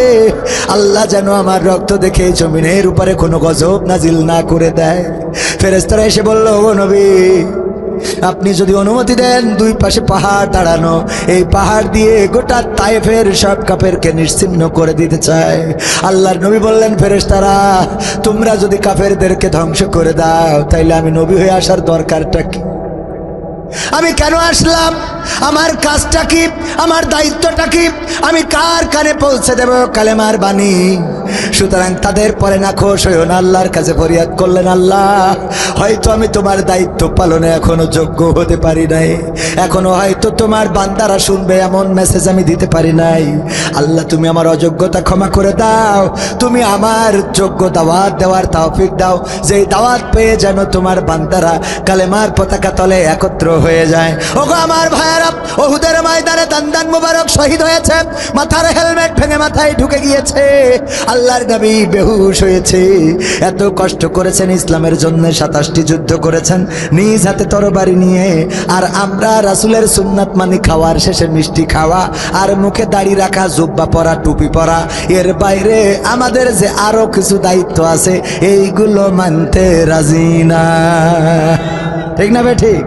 আল্লাহ যেন আমার রক্ত দেখে জমিনের উপরে কোনো গজব নাজিল না করে দেয়। ফেরেশতারা এসে বলল, ওগো নবী, আপনি যদি অনুমতি দেন, দুই পাশে পাহাড় দাঁড়ানো, এই পাহাড় দিয়ে গোটা তায়েফের সব কাফেরকে নিশ্চিহ্ন করে দিতে চায়। আল্লাহর নবী বললেন, ফেরেশতারা, তোমরা যদি কাফেরদেরকে ধ্বংস করে দাও, তাইলে আমি নবী হয়ে আসার দরকারটা কি? আমি কেন আসলাম? আমার কাজটা কি? আমার দায়িত্বটা কি? আমি কার কানে পৌঁছে দেব কালেমার বাণী? সুতরাং তাদের পরে নাখোশ হইও না। আল্লাহর কাছে ফরিয়াদ করলেন, আল্লাহ, হয়তো আমি তোমার দায়িত্ব পালনে এখনো যোগ্য হতে পারি নাই, এখনো হয়তো তোমার বান্দারা শুনবে এমন মেসেজ আমি দিতে পারি নাই। আল্লাহ, তুমি আমার অযোগ্যতা ক্ষমা করে দাও, তুমি আমার যোগ্য দাওয়াত দেওয়ার তৌফিক দাও, যেই দাওয়াত পেয়ে যেন তোমার বান্দারা কালেমার পতাকা তলে একত্র হয়ে যায়। ওগো আমার ভাইয়েরা, উহুদের ময়দানে দান্দান মুবারক শহীদ হয়েছে, মাথার হেলমেট ভেঙে মাথায় ঢুকে গিয়েছে, আল্লাহর নবী বেহুশ হয়েছে। এত কষ্ট করেছেন ইসলামের জন্য, 27টি যুদ্ধ করেছেন নিজ হাতে তরবারি নিয়ে। আর আমরা রাসূলের সুন্নাত মানি খাওয়ার শেষে মিষ্টি খাওয়া আর মুখে দাড়ি রাখা, জুব্বা পরা, টুপি পরা, এর বাইরে আমাদের যে আরো কিছু দায়িত্ব আছে এইগুলো মানতে রাজি না। ঠিক না বে ঠিক?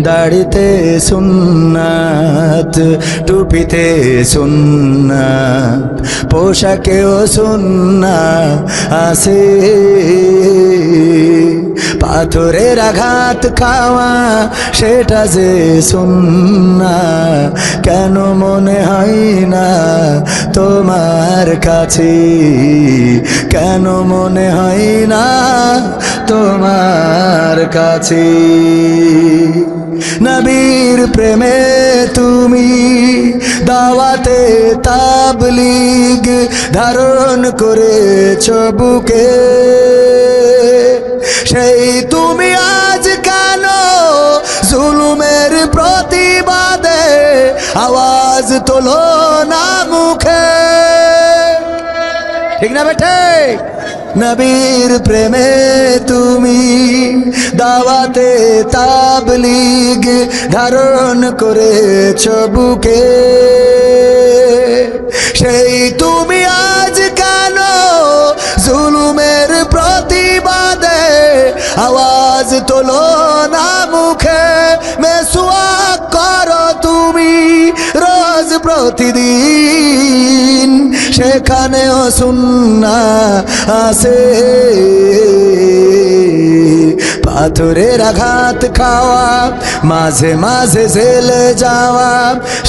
দাড়িতে সুন্নাত, টুপিতে সুন্নাত, পোশাকেও সুন্নাত আছে। পাথরের আঘাত খাওয়া সেটা যে সুন্নাহ, কেন মনে হয় না তোমার কাছে, কেন মনে হয় না তোমার কাছে। নবীর প্রেমে তুমি দাওয়াতে তাবলীগ ধারণ করেছ বুকে, সেই তুমি আজ কেন জুলুমের প্রতিবাদে আওয়াজ তোলো না মুখে? ঠিক না বেঠে? নবীর প্রেমে তুমি দাওয়াতে তাবলীগ ধারণ করেছ বুকে, সেই তুমি আজ কেন জুলুমের প্রতিবাদে আওয়াজ তোলো না মুখে? মেসওয়াক করো তুমি রোজ প্রতিদিন, সেখানেও সুন্নাহ আছে। পাথরের আঘাত খাওয়া, মাঝে মাঝে জেলে যাওয়া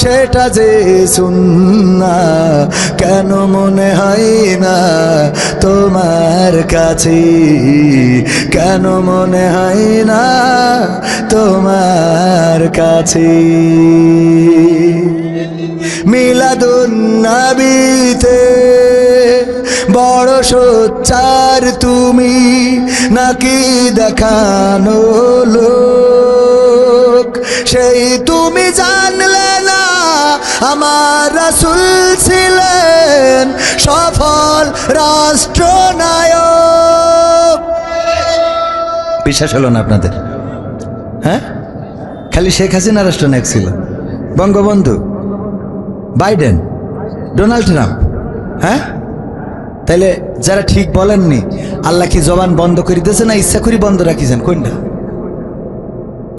সেটা যে সুন্নাহ, কেন মনে হয় না তোমার কাছে, কেন মনে হয় না তোমার কাছে? মিলাদুন নবীতে বড় সোচ্চার তুমি, নাকি দেখানো লোক? সেই তুমি জানলে না আমার রাসূল ছিলেন সফল রাষ্ট্রনায়ক। বিশ্বাস হলো না আপনাদের? হ্যাঁ, খালি শেখ হাসিনা রাষ্ট্রনায়ক ছিল, বঙ্গবন্ধু, বাইডেন, ডোনাল্ড ট্রাম্প। হ্যাঁ, তাইলে যারা ঠিক বলেননি, আল্লাহ কি জবান বন্ধ করে দিয়েছে না ইচ্ছা করে বন্ধ রাখিছেন? কোনটা?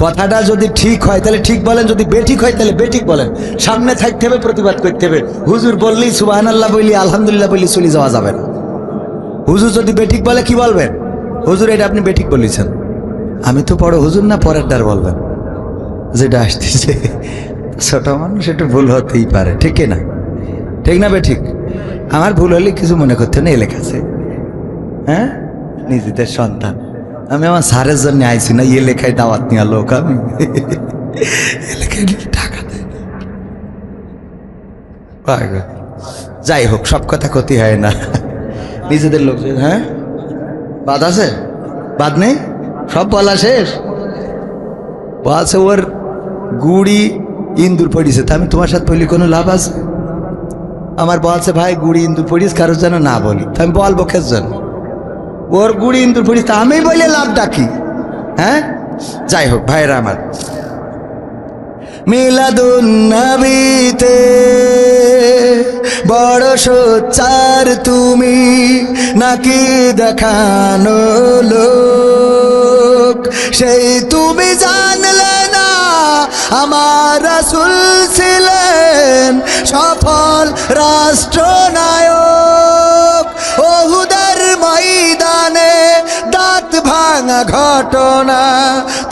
কথাটা যদি ঠিক হয় তাহলে ঠিক বলেন, যদি বেঠিক হয় তাহলে বেঠিক বলেন। সামনে থাকতে হবে, প্রতিবাদ করতে হবে। হুজুর বললেই সুবহানাল্লাহ বলি, আলহামদুলিল্লাহ বলি চলে যাওয়া যাবে না। হুজুর যদি বেঠিক বলে কি বলবেন? হুজুর এটা আপনি বেঠিক বলেছেন। আমি তো বড় হুজুর না, পরের ডার বলবেন যেটা আসতেছে। ছোট মানুষ একটু ভুল হতেই পারে, ঠিক না? ঠিক না বেঠিক? আমার ভুল হলে কিছু মনে করতে না, এলাকাছে। হ্যাঁ, নিজেদের সন্তান। আমি আমার স্যারের জন্য আইছি না, এলাকায় দাওয়াত নিয়ে লোক। আমি এলাকায় টাকা দেয়। যাই হোক, সব কথা ক্ষতি হয় না, নিজেদের লোক। হ্যাঁ, বাদ আছে? বাদ নেই? সব বলা শেষ। বলছে ওর গুড়ি ইন্দুর পড়িছে, তা আমি তোমার সাথে বলি কোনো লাভ আছে? আমার বলছে ভাই গুড়ি ইন্দুর পড়িস কারোর যেন না বলি, তা আমি বলবো খের জন্য? ওর গুড়ি ইন্দুর পড়িস, তা আমি বলে লাভটা কি? হ্যাঁ, যাই হোক ভাইরা আমার, মিলাদুন নবীতে বড় সোচ্চার তুমি, নাকি দেখানো লোক? সেই তুমি জানলে না আমার রাসূল ছিলেন সফল রাষ্ট্রনায়ক। ওহুদের ময়দানে দাঁত ভাঙা ঘটনা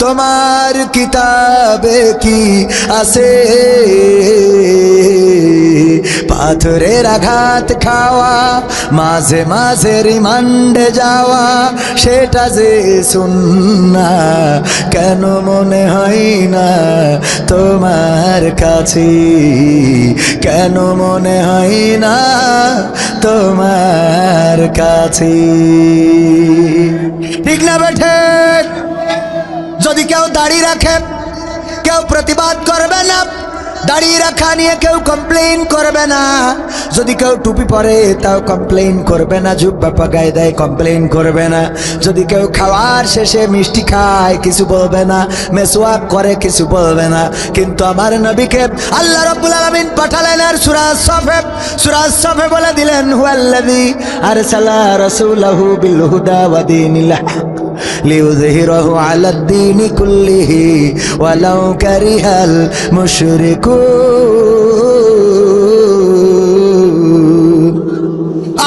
তোমার কিতাবে কি আছে? পাথরের আঘাত খাওয়া, মাঝে মাঝে রিমান্ডে যাওয়া সেটা যে সুন্নাহ, কেন মনে হয় না তোমার কাছে, কেন মনে হয় না তোমার কাছে? ঠিক না বেঠে? যদি কেউ দাড়ি রাখে কেউ প্রতিবাদ করবে না, দাড়ি রাখা নিয়ে কেউ কমপ্লেইন করবে না। যদি কেউ টুপি পরে তাও কমপ্লেইন করবে না, জুব্বা পাকায় দেয় কমপ্লেইন করবে না। যদি কেউ খাওয়ার শেষে মিষ্টি খায় কিছু বলবে না, মেসওয়াক করে কিছু বলবে না। কিন্তু আমার নবীকে আল্লাহ রাব্বুল আলামিন পাঠালেন আর সূরা সফে বলে দিলেন, হুয়াল্লাযী আরসালা রাসূলাহু বিল হুদা ওয়া দীনিল হক লিইয়ুযহিরাহু আলাদ দীনি কুল্লিহি ওয়ালাউ কারিহাল মুশরিকুন।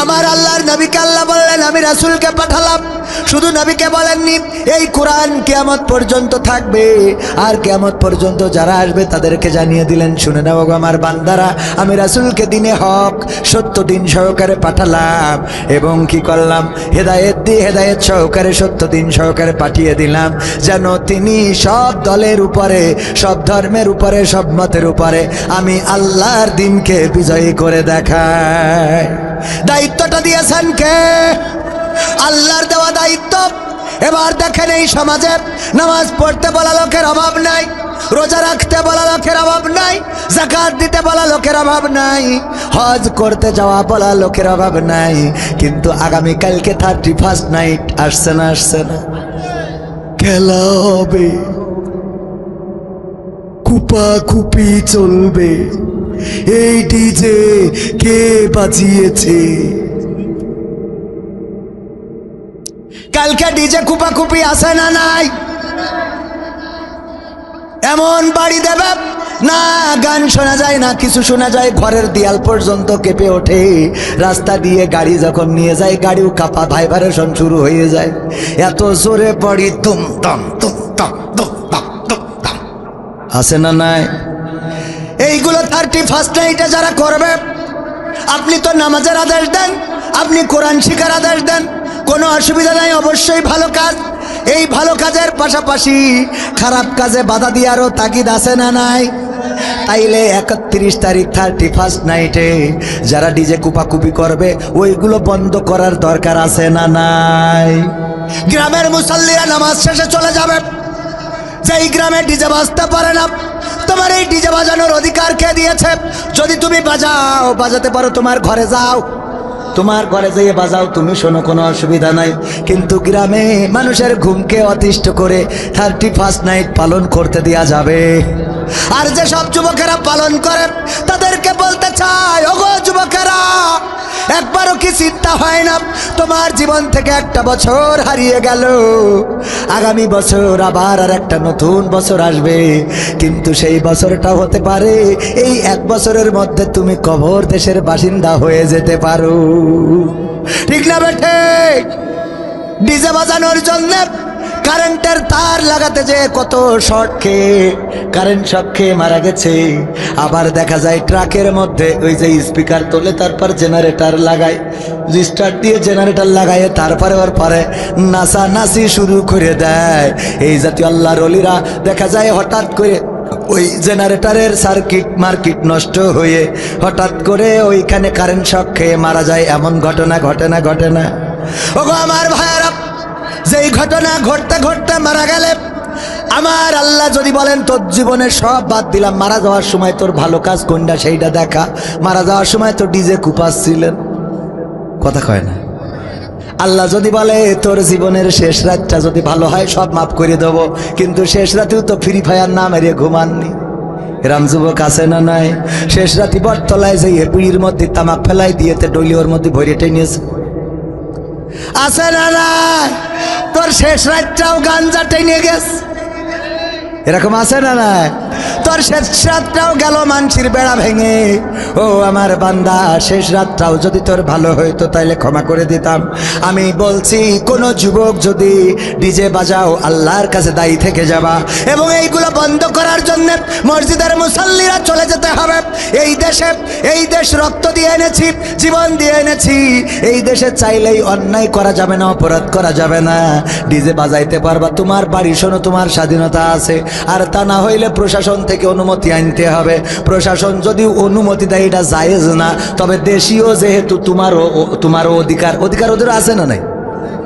আমার আল্লাহর নবীকে আল্লাহ বললেন আমি রাসূলকে পাঠালাম শুধু নবীকে বলেননি, এই কোরআন কিয়ামত পর্যন্ত থাকবে, আর কিয়ামত পর্যন্ত যারা আসবে তাদেরকে জানিয়ে দিলেন, শুনে নাও গো আমার বান্দারা, আমি রাসূলকে দিনে হক সত্য দিন সহকারে পাঠালাম এবং কি করলাম, হেদায়েত দিয়ে হেদায়েত সহকারে সত্য দিন সহকারে পাঠিয়ে দিলাম, যেন তিনি সব দলের উপরে, সব ধর্মের উপরে, সব মতের উপরে আমি আল্লাহর দিনকে বিজয়ী করে দেখাই। দায়িত্বটা দিয়েছেন কে? আল্লাহর দেওয়া দায়িত্ব। এবার দেখেন এই সমাজে নামাজ পড়তে বলা লোকের অভাব নাই, রোজা রাখতে বলা লোকের অভাব নাই, যাকাত দিতে বলা লোকের অভাব নাই, হজ করতে যাওয়া বলা লোকের অভাব নাই, কিন্তু আগামীকালকে 31st নাইট আসছে না, আসছে না, খেলা হবে, কুপাকুপি চলবে, এই ডিজে কে বাজিয়েছে? কালকে ডিজে কুপাকুপি আছে না নাই? এমন বাড়ি দেবে না গান শোনা যায় না কিছু শোনা যায়, ঘরের দেয়াল পর্যন্ত কেঁপে ওঠে, রাস্তা দিয়ে গাড়ি যখন নিয়ে যায় গাড়িও কাঁপা, ভাইব্রেশন শুরু হয়ে যায়, এত জোরে পড়ি তুম তম তুম তম তুম তম তুম তম। আছে না নাই? এইগুলো 31st নাইটে যারা করবে, আপনি তো নামাজের আদেশ দেন, আপনি কোরআন শিখার আদেশ দেন, কোনো অসুবিধা নাই, অবশ্যই ভালো কাজ। এই ভালো কাজের পাশাপাশি খারাপ কাজে বাধা দিয়ারও তাগিদ আছে না নাই? তাইলে 31 তারিখ 31st নাইটে যারা ডিজে কুপাকুপি করবে ওইগুলো বন্ধ করার দরকার আছে না নাই? গ্রামের মুসল্লিরা নামাজ শেষে চলে যাবে, যেই গ্রামে ডিজে বাজতে পারে না, তোমার এই ডিজে বাজানোর অধিকার কে দিয়েছে? যদি তুমি বাজাও, বাজাতে পারো, তোমার ঘরে যাও, তোমার ঘরে যেয়ে বাজাও, তুমি শোনো, কোনো অসুবিধা নাই। কিন্তু গ্রামে মানুষের ঘুমকে অতিষ্ঠ করে 31st নাইট পালন করতে দেয়া যাবে? আর যে সব যুবকেরা পালন করে তাদেরকে বলতে চাই, ওগো যুবকেরা, একবারও কি চিন্তা হয় না তোমার জীবন থেকে একটা বছর হারিয়ে গেল, আগামী বছর আবার আর একটা নতুন বছর আসবে, কিন্তু সেই বছরটা হতে পারে এই এক বছরের মধ্যে তুমি কবর দেশের বাসিন্দা হয়ে যেতে পারো। ঠিক না বেঠে? ডিজে বাজানোর জন্য কারেন্টের তার লাগাতে যে কত শর্ট খেয়ে, কারেন্ট শক খেয়ে মারা গেছে। আবার দেখা যায় ট্রাকের মধ্যে ওই যে স্পিকার তোলে, তারপর জেনারেটর লাগায়, স্টার্ট দিয়ে জেনারেটর লাগায়, তারপরে ওর পরে নাচানাচি শুরু করে দেয়। এই জাতীয় আল্লাহর ওলিরা দেখা যায় হঠাৎ করে ওই জেনারেটরের সার্কিট মার্কিট নষ্ট হয়ে হঠাৎ করে ওইখানে কারেন্ট শক খেয়ে মারা যায়। এমন ঘটনা ঘটে না, ঘটে না? ওগো আমার ভাইয়েরা, যেই ঘটনা ঘটতে ঘটতে মারা গেলে, আমার আল্লাহ যদি বলেন তোর জীবনে সব বাদ দিলাম, মারা যাওয়ার সময় তোর ভালো কাজ কোনটা সেইটা দেখা, মারা যাওয়ার সময় তো ডিজে কুপাচ্ছিলেন, কথা কয় না? আল্লাহ যদি বলে তোর জীবনের শেষ রাতটা যদি ভালো হয় সব মাফ করে দেবো, কিন্তু শেষ রাতেও তো ফ্রি ফায়ার না মেরে ঘুমাননি, এরম যুবক আছে না নাই? শেষ রাতি বটতলায় যে পিড়ির মধ্যে তামাক ফেলাই দিয়েতে ডলি ওর মধ্যে ভরে টেনিয়েছে, আছে না নাই? তোর শেষ রাতটাও গাঞ্জা টেনে গেছে, এরকম আছে না নাই? তোর শেষ রাতটাও গেল মানসির বেড়া ভেঙে। ও আমার বান্দা, শেষ রাতটাও যদি তোর ভালো হইতো তাইলে ক্ষমা করে দিতাম। আমি বলছি কোন যুবক যদি ডিজে বাজাও, আল্লাহর কাছে দায়ী থেকে যাবা, এবং এইগুলো বন্ধ করার জন্য মসজিদের মুসল্লিরা চলে যেতে হবে। এই দেশ রক্ত দিয়ে এনেছি, জীবন দিয়ে এনেছি, এই দেশে চাইলেই অন্যায় করা যাবে না, অপরাধ করা যাবে না। ডিজে বাজাইতে পারবা, তোমার বাড়ি শোনো, তোমার স্বাধীনতা আছে, আর তা না হইলে প্রশাসন থেকে অনুমতি আনতে হবে। প্রশাসন যদি অনুমতি দেয় এটা জায়েজ না, তবে দেশীয় যেহেতু তোমারও অধিকার ওদের আছে না নাই?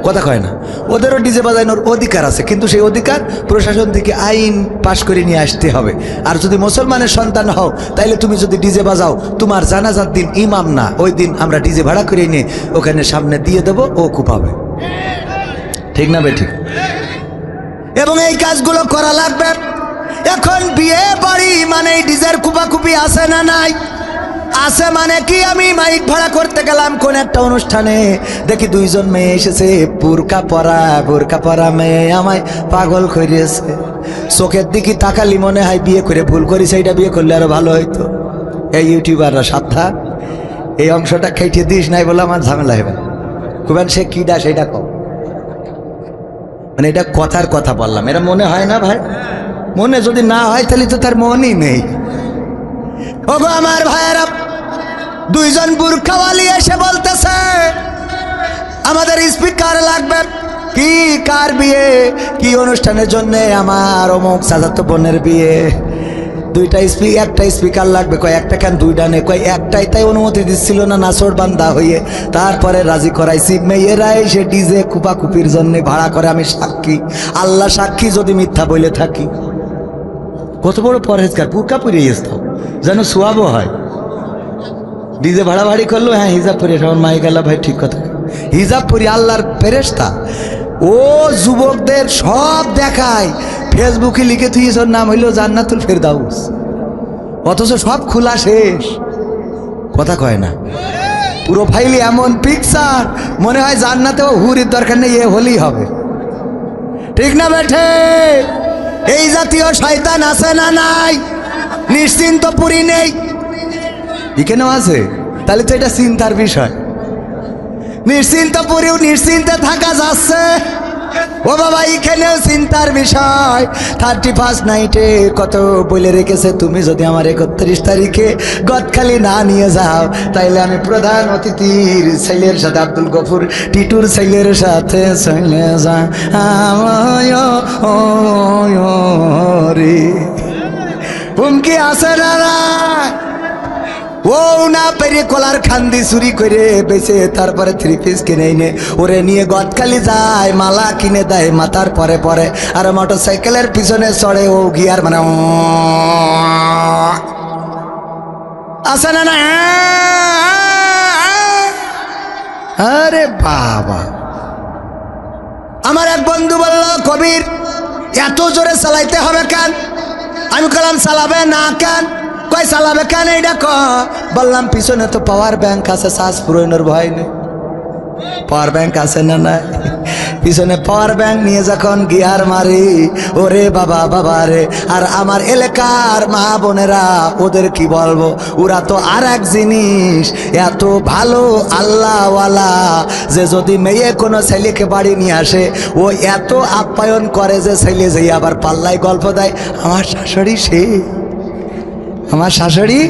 কথা কয় না? ওদেরও ডিজে বাজানোর অধিকার আছে, কিন্তু সেই অধিকার প্রশাসন থেকে আইন পাশ করে নিয়ে আসতে হবে। আর যদি মুসলমানের সন্তান হও, তাইলে তুমি যদি ডিজে বাজাও, তোমার জানাজার দিন ইমাম না, ওই দিন আমরা ডিজে ভাড়া করে নিয়ে ওখানে সামনে দিয়ে দেবো, ও কুপাবে। ঠিক না বে? ঠিক। এবং এই কাজগুলো করা লাগবে। এখন বিয়ে বাড়ি মানে ডিজের কুপাকুপি আছে না নাই? আছে। মানে কি, আমি মাইক ভাড়া করতে গেলাম কোন একটা অনুষ্ঠানে, দেখি দুইজন মেয়ে এসেছে, বোরকা পরা মেয়ে আমায় পাগল করিয়েছে। চোখের দিকে তাকালি মনে হয় বিয়ে করে ভুল করি, সেইটা বিয়ে করলে আরো ভালো হইতো। এই ইউটিউবাররা সাবধান, এই অংশটা খেটে দিস নাই বলে আমার ঝামেলা হবে। খুবেন সে কিডা সেইটা কম। মানে এটা কথার কথা বললাম, এটা মনে হয় না ভাই? মনে যদি না হয় তাহলে তো তার মনই নেই। ওগো আমার ভাইয়েরা, দুইজন বুরখাওয়ালি এসে বলতেছে আমাদের স্পিকার লাগবে। কি কার বিয়ে, কি অনুষ্ঠানের জন্য? আমার অমুক চাচাতো বোনের বিয়ে, দুইটা একটা স্পিকার লাগবে। কয় একটা কেন, দুইটা নেই। কয় একটাই, তাই অনুমতি দিচ্ছিল না নাসর বান্দা হয়ে। তারপরে রাজি করাইছি, মেয়েরা এসে ডিজে কুপাকুপির জন্য ভাড়া করে। আমি সাক্ষী, আল্লাহ সাক্ষী যদি মিথ্যা বলে থাকি। কত বড় পরহেজগার, বুরকা পরে আসতো যেন সোয়াবও হয়। ডিজে ভাড়াভাড়ি করলো, হ্যাঁ হিজাব পরে। আমার মাই গেল, ভাই ঠিক কথা, হিজাব পরি আল্লাহর ফেরেশতা। ও যুবকদের সব দেখায়, ফেসবুকে লিখে তুইস ওর নাম হইল জান্নাতুল ফেরদাউস, অথচ সব খোলা শেষ। কথা কয় না, পুরো ফাইলে এমন পিকচার, মনে হয় জান্নাতেও হুরির দরকার নেই, এ হলেই হবে। ঠিক না বেঠে? এই জাতীয় শয়তান আছে না নাই? নিশ্চিন্ত পুরি নেই, এখানেও আছে। তাহলে তো এটা চিন্তার বিষয়। নিশ্চিন্ত পুরেও নিশ্চিন্তে থাকা যাচ্ছে। ও বাবা, এখানেও চিন্তার বিষয়। 31 নাইটে কত বলে রেখেছে, তুমি যদি আমার 31 তারিখে গদখালি না নিয়ে যাও, তাইলে আমি প্রধান অতিথির ছেলের সাথে, আব্দুল গফুর টিটুর ছেলের সাথে চলে যা রে। হুমকি আছে না? ও না পেরে কলার খান্দি চুরি করে বেঁচে, তারপরে 3 পিস কিনে এনে ওরে নিয়ে গদখালি যায়, মালা কিনে দেয় মাথার পরে পরে, আর মোটর সাইকেলের পিছনে চড়ে ও গিয়ার মানে আছে না না? আরে বাবা, আমার এক বন্ধু বলল, কবির এত জোরে চালাইতে হবে কেন? আমি বললাম চালাবে না কেন? কয় চালাবে কেন এইটা ক? বললাম পিছনে তো পাওয়ার ব্যাংক আছে, শ্বাস পুরোনোর ভয় নেই। পাওয়ার ব্যাংক আছে না না? পিছনে পাওয়ার ব্যাংক নিয়ে যখন গিয়ার মারি, ওরে বাবা বাবা রে। আর আমার এলাকার মা বোনেরা, ওদের কি বলবো, ওরা তো আর এক জিনিস, এত ভালো আল্লাহওয়ালা যে যদি মেয়ে কোনো ছেলেকে বাড়ি নিয়ে আসে, ও এত আপ্যায়ন করে যে ছেলে যেই আবার পাল্লায় গল্প দেয়, আমার শাশুড়ি সে, আমার শাশুড়ি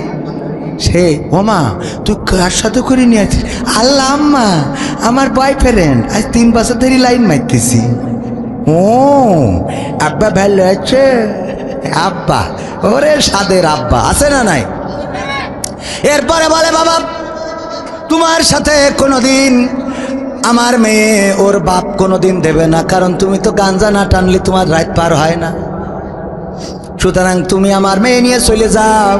সে। ওমা তুই কার সাথে করে নিয়ে আসছিস? আল্লাহ আম্মা, আমার বয়ফ্রেন্ড, আজ 3 বছর ধরে লাইন মারতেছি। ও আব্বা ভালো আছে? আব্বা, ওরে সাদের আব্বা আছে না নাই? এরপরে বলে, বাবা তোমার সাথে কোনোদিন আমার মেয়ে ওর বাপ কোনোদিন দেবে না, কারণ তুমি তো গাঞ্জা না টানলে তোমার রাত পার হয় না। সুতরাং তুমি আমার মেয়ে নিয়ে চলে যাও,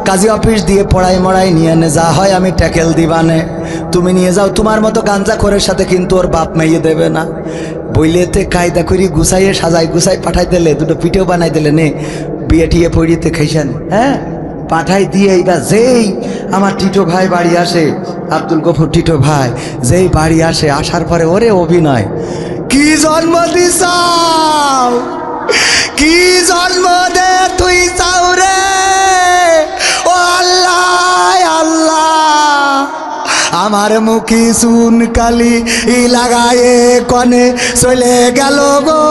কাজী অফিস দিয়ে পড়াই মড়াই নিয়ে নে, যা হয় আমি ট্যাকেল দিবানে, তুমি নিয়ে যাও। তোমার মতো গাঞ্জা খোরের সাথে কিন্তু ওর বাপ মেয়ে দেবে না। বইলেতে কায়দা করি গুছাইয়ে সাজাই গুছাই পাঠাই দিলে, দুটো পিঠেও বানাই দিলে, নে বিয়ে টিয়ে পড়িতে খাইছেন, হ্যাঁ পাঠাই দিয়ে। এইবার যেই আমার টিটো ভাই বাড়ি আসে, আব্দুল গফুর টিটো ভাই যেই বাড়ি আসে, আসার পরে ওরে অভিনয়, কি জন্ম দিছাও, কি জন্ম দে তুই চাও রে, ও আল্লাহ আল্লাহ, আমার মুখি সুন কালি লাগায়ে কনে চলে গেল গো,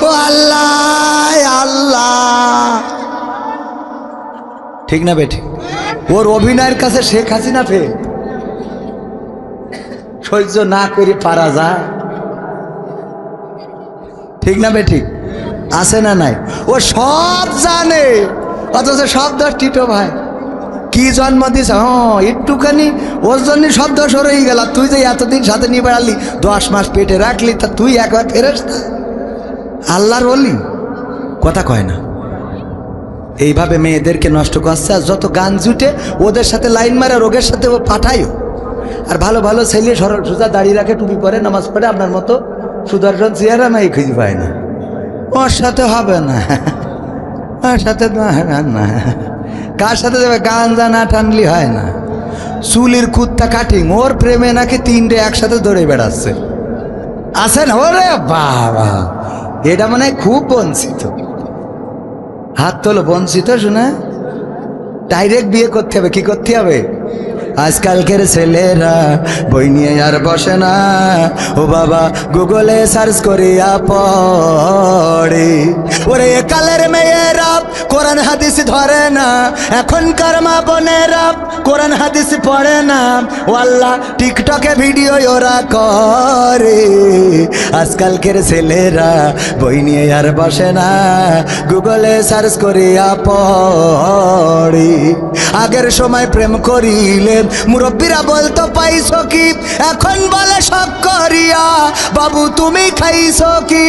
ও আল্লাহ আল্লাহ। ঠিক না বেঠি? ওর অভিনয়ের কাছে শেখ হাসিনা ফেল, সহ্য না করে পারা যায়। ঠিক না বেঠিক? আছে না নাই? ও সব জানে, অথচ সব দোষ টিটো ভাই। কি জন্ম দিস, হ্যাঁ একটুখানি ওর জন্য সব দোষ রয়ে গেল। তুই যে এতদিন সাথে নিয়ে বেড়ালি, 10 মাস পেটে রাখলি, তা তুই একবার ফেরেশতা আল্লাহর বলি? কথা কয় না। এইভাবে মেয়েদেরকে নষ্ট করছে। আর যত গান জুটে ওদের সাথে লাইন মারা, রোগের সাথে ও পাঠাইও। আর ভালো ভালো ছেলে সরল সোজা দাঁড়িয়ে রাখে, টুপি পরে, নামাজ পড়ে, আপনার মতো সুদর্শন চেহারা নাই খুঁজে পায় না। ওর সাথে হবে না, ওর সাথে না। কার সাথে যাবে? গাঞ্জা না টানলি হয় না। চুলির কুত্তা কাটিং, ওর প্রেমে নাকি 3টে একসাথে দৌড়ে বেড়াচ্ছে, আছে না? ওরে বাবা, এটা মানে খুব বঞ্চিত। হাত তোলো, বঞ্চিত। শুনে ডাইরেক্ট বিয়ে করতে হবে। কি করতে হবে? আজকালকের ছেলেরা বই নিয়ে আর বসে না, ও বাবা গুগলে সার্চ করিয়া পড়ে। ওরে কালের মেয়েরা কোরআন হাদিস ধরে না, এখনকার মা বোনেরা কোরআন হাদিস পড়ে না, ও আল্লাহ টিকটকে ভিডিও ওরা করে। আজকালকের ছেলেরা বই নিয়ে আর বসে না, গুগলে সার্চ করিয়া পড়ে। আগের সময় প্রেম করিলে মুরব্বীরা বলতো পাইছো কি, এখন বলে শখ করিয়া বাবু তুমি খাইছো কি।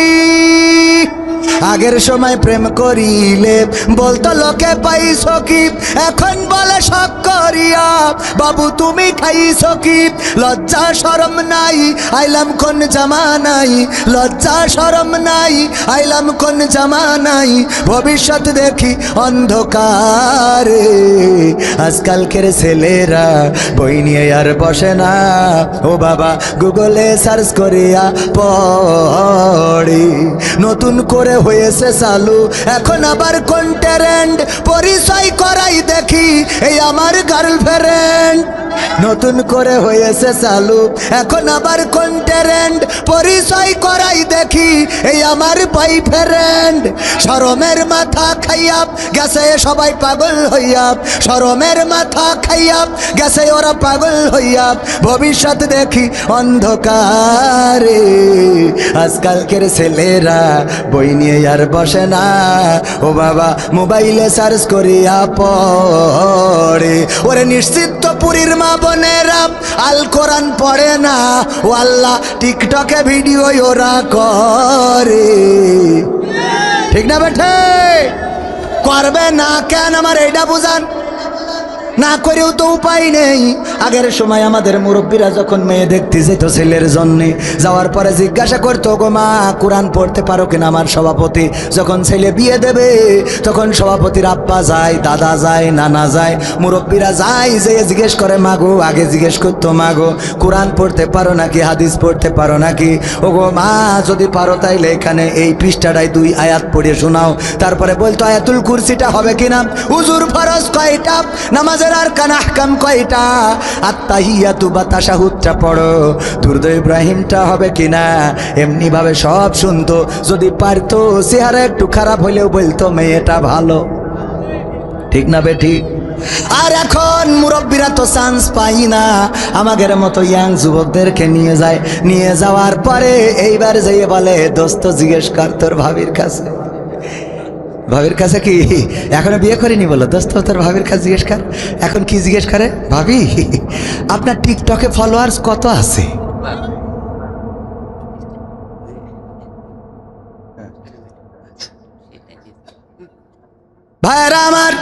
আগের সময় প্রেম করিলে বলতো লোকে পাইছো কি, এখন বলে শখ করিয়া বাবু তুমি খাইছো কি। লজ্জা শরম নাই আইলাম কোন জামানাই, লজ্জা শরম নাই আইলাম কোন জামানাই, ভবিষ্যৎ দেখি অন্ধকারে। আজকালকের ছেলেরা বই নিয়ে আর বসে না, ও বাবা গুগলে সার্চ করিয়া পড়ে। নতুন করে হয়েছে চালু এখন আবার কোন ট্রেন্ড, পরিচয় করাই দেখি এই আমার গার্লফ্রেন্ড। নতুন করে হয়েছে চালু এখন আবার কোন ট্রেন্ড, পরিচয় করাই দেখি এই আমার বয়ফ্রেন্ড। শরমের মাথা খাইয়া গেছে সবাই পাগল হইয়া, শরমের মাথা খাইয়া গেছে ওরা পাগল হইয়া, ভবিষ্যৎ দেখি অন্ধকারে। আজকালকের ছেলেরা বই নিয়ে আর বসে না, ও বাবা মোবাইলে সার্চ করিয়া পড়ে। ওরে নিশ্চিত পুরীর মা বোনেরা আল কোরআন পড়ে না, ও আল্লাহ টিকটকে ভিডিও ওরা করে। ঠিক না বেঠে? করবে না কেন আমার এইটা বুঝান, না করেও তো উপায় নেই। আগের সময় আমাদের মুরব্বীরা যখন মেয়ে দেখতে যেত ছেলের জন্যে, যাওয়ার পরে জিজ্ঞাসা করতো গো মা কোরআন পড়তে পারো কিনা। আমার সভাপতি যখন ছেলে বিয়ে দেবে তখন সভাপতির আব্বা যায়, দাদা যায়, নানা যায়, মুরব্বীরা যায়, যে জিজ্ঞেস করে মাগো, আগে জিজ্ঞেস করতো মাগো কোরআন পড়তে পারো নাকি, হাদিস পড়তে পারো নাকি। ও গো মা যদি পারো তাইলে এখানে এই পৃষ্ঠাটায় 2 আয়াত পড়ে শোনাও। তারপরে বলতো আয়াতুল কুরসিটা হবে কিনা, হুজুর ফরজ কয়টা, নামাজ আর কানাহকাম কয়টা, আত্তাহিয়াতু বা তাশাহুদটা পড়ো, দুরূদ ইব্রাহিমটা হবে কিনা। এমনি ভাবে সব শুনতো, যদি পারতো চেহারা একটু খারাপ হইলেও বলতো মেয়েটা ভালো। ঠিক না বেঠিক? আর এখন মুরব্বীরা তো চান্স পাই না, আমাদের মতো ইয়াং যুবকদেরকে নিয়ে যায়, নিয়ে যাওয়ার পরে এইবার যেয়ে বলে দোস্ত জিজ্ঞেস কর তোর ভাবির কাছে। ভাবির কাছে কি এখনো বিয়ে করিনি, বলো দোস্ত তোর ভাবির কাছে জিজ্ঞেস কর। এখন কি জিজ্ঞেস করে, ভাবি আপনার টিকটকে ফলোয়ার্স কত আছে? ভাইরা আমার,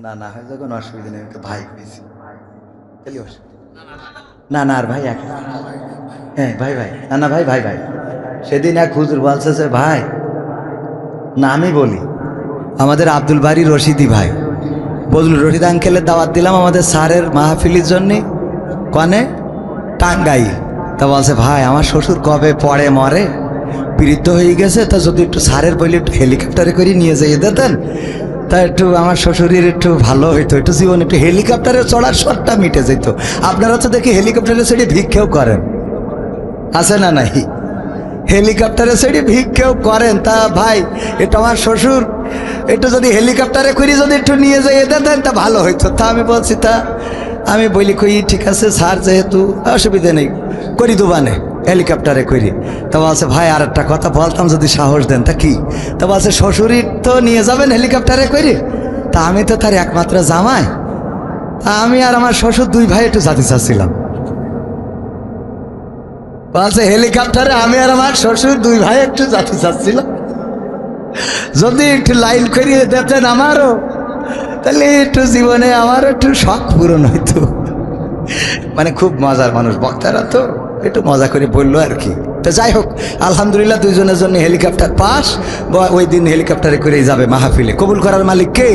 না না হয় যখন অসুবিধা নেই, ভাই হয়েছি না না আর ভাই এক, হ্যাঁ ভাই ভাই, না না ভাই ভাই ভাই। সেদিন এক হুজুর বলছে যে ভাই, না আমি বলি আমাদের আব্দুল বাড়ি রশিদি ভাই, বজলুর রশিদ আঙ্কেলের দাওয়াত দিলাম আমাদের স্যারের মাহফিলের জন্যে কনে টাঙ্গাইল। তা বলছে ভাই আমার শ্বশুর কবে পড়ে মরে, বৃদ্ধ হয়ে গেছে, তা যদি একটু স্যারের বলে একটু হেলিকপ্টারে করে নিয়ে যেয়ে দিতেন তা একটু আমার শ্বশুরের একটু ভালো হইতো, একটু জীবন একটু হেলিকপ্টারে চড়ার শটটা মিটে যেত। আপনারা তো দেখি হেলিকপ্টারে চড়ে ভিক্ষেও করেন, আছে না নাই? হেলিকপ্টারে চড়ে ভিক্ষেও করেন। তা ভাই এটা আমার শ্বশুর একটু যদি হেলিকপ্টারে করে যদি একটু নিয়ে যাই দিতেন তা ভালো হইতো। তা আমি বলছি, তা আমি বলি কই ঠিক আছে স্যার, যেহেতু অসুবিধা নেই করি দুবানে হেলিকপ্টারে করি। তা বলছে ভাই আর একটা কথা বলতাম যদি সাহস দেন। তা কি? তা বলছে শ্বশুরই তো নিয়ে যাবেন হেলিকপ্টারে করে, তা আমি তো তার একমাত্র জামাই, তা আমি আর আমার শ্বশুর 2 ভাই একটু যেতে চাচ্ছিলাম। বলছে হেলিকপ্টারে আমি আর আমার শ্বশুর 2 ভাই একটু যেতে চাচ্ছিলাম, যদি একটু লাইন করিয়ে দিতেন আমারও, তাহলে একটু জীবনে আমার একটু শখ পূরণ হইতো। মানে খুব মজার মানুষ বক্তারা, তো একটু মজা করে বললো আর কি। তো যাই হোক আলহামদুলিল্লাহ 2 জনের জন্য হেলিকপ্টার পাস। ওই দিন হেলিকপ্টারে করেই যাবে মাহফিলে। কবুল করার মালিক কে?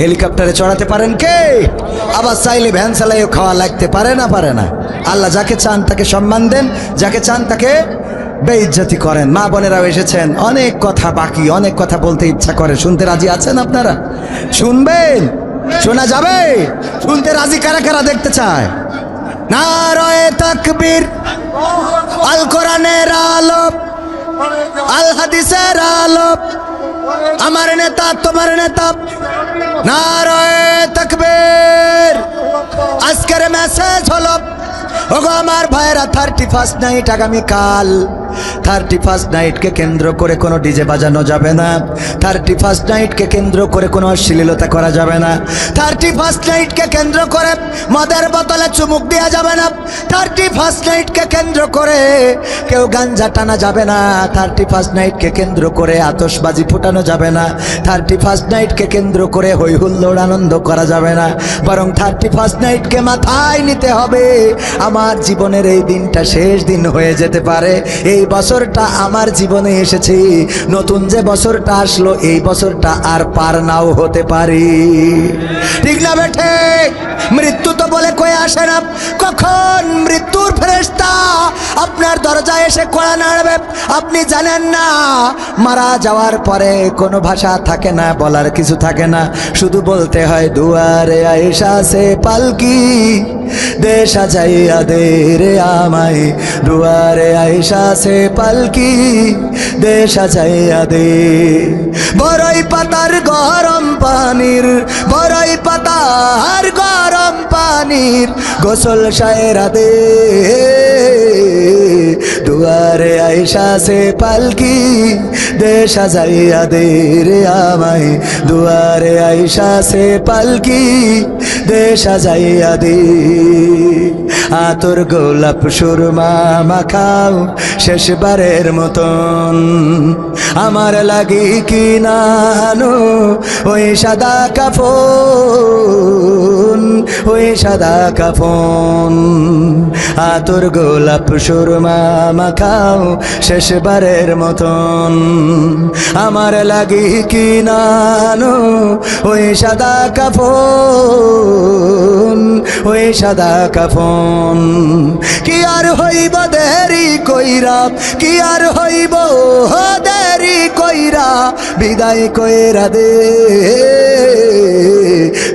হেলিকপ্টারে চড়াতে পারেন কে? আবার চাইলে ভ্যান চালাইও খাওয়া লাগতে পারে না, পারে না? আল্লাহ যাকে চান তাকে সম্মান দেন, যাকে চান তাকে বেইজ্জতি করেন। মা বোনেরাও এসেছেন, অনেক কথা বাকি, অনেক কথা বলতে ইচ্ছা করে। শুনতে রাজি আছেন আপনারা? শুনবেন? শোনা যাবে? শুনতে রাজি কারা কারা দেখতে চায়? নারায়ে তাকবীর, আল কোরআনের আলো, আল হাদিসের আলো, আমার নেতা তোমার নেতা, নারায়ে তাকবীর। আজকের মেসেজ হলো, ওগো আমার ভাইয়েরা, 31 নাইট আগামীকাল। 31 নাইটকে কেন্দ্র করে কোনো ডিজে বাজানো যাবে না। 31 নাইটকে কেন্দ্র করে কোনো অশ্লীলতা করা যাবে না। 31 নাইটকে কেন্দ্র করে মদের বোতলে চুমুক দেওয়া যাবে না। 31 নাইটকে কেন্দ্র করে কেউ গাঞ্জা টানা যাবে না। 31 নাইটকে কেন্দ্র করে আতশবাজি ফুটানো যাবে না। 31 নাইটকে কেন্দ্র করে হই হুল্লোড় আনন্দ করা যাবে না। বরং 31 নাইটকে মাথায় নিতে হবে, আমার জীবনের এই দিনটা শেষ দিন হয়ে যেতে পারে। এই বছরটা আমার জীবনে এসেছে, নতুন যে বছরটা আসলো এই বছরটা আর পার নাও হতে পারি। ঠিক না বেঠে? মৃত্যু তো বলে কয়ে আসে না। কখন মৃত্যুর ফেরেশতা আপনার দরজায় এসে কড়া নাড়বে আপনি জানেন না। মারা যাওয়ার পরে কোনো ভাষা থাকে না, বলার কিছু থাকে না, শুধু বলতে হয় দুয়ারে আয়েশা সে পালকি দে সাজাইয়া দে রে আমায়, দুয়ারে আয়েশা সে পালকি দে সাজাইয়া দে। বড়ই পাতার গরম পানির, বড়ই পাতার গরম পানির গোসল সায়রা দে, দুয়ারে আয়েশা সে পালকি দে সাজাইয়া দে রে আমায়, দুয়ারে আয়েশা সে পালকি দে সাজাইয়া দে। আতর গোলাপ সুরমা মাখাও শেষবারের মতন, আমার লাগি কি নানো ওই সাদা কাফন, ওই সাদা কাফন। আতর গোলাপ সুরমা মাখাও শেষবারের মতন, আমার লাগি কি নানো ওই সাদা কাফন, ওই সাদা কাফন। কি আর হইব দেরি কইরা, কি আর হইব দেরি কইরা, বিদায় কইরা দে,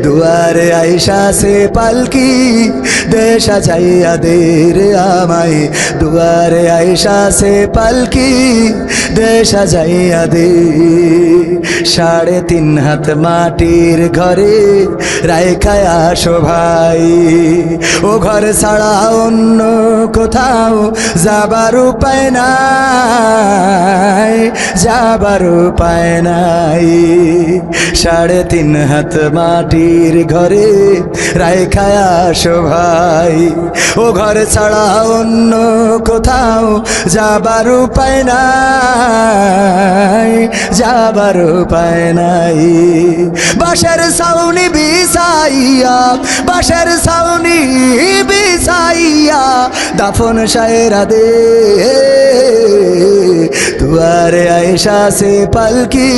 দুয়ারে আয়েশা সে পালকি দে সাজাইয়া দে রে আমায়, দুয়ারে আয়েশা সে পালকি দে সাজাইয়া দে। 3.5 হাত মাটির ঘরে রাইখায় আসো ভাই, ও ঘর ছাড়া অন্য কোথাও যাবার উপায় নাই, যাবার উপায় নাই। 3.5 হাত মাটির ঘরে রাইখায় আসো ভাই, ও ঘর ছাড়া অন্য কোথাও যাবার উপায় নাই, যাবার উপায় নাই। বাঁশের ছাউনি বিছাইয়া, বাঁশের ছাউনি বিছাইয়া দাফন সায়রা দে, দুয়ারে আয়েশা সে পালকি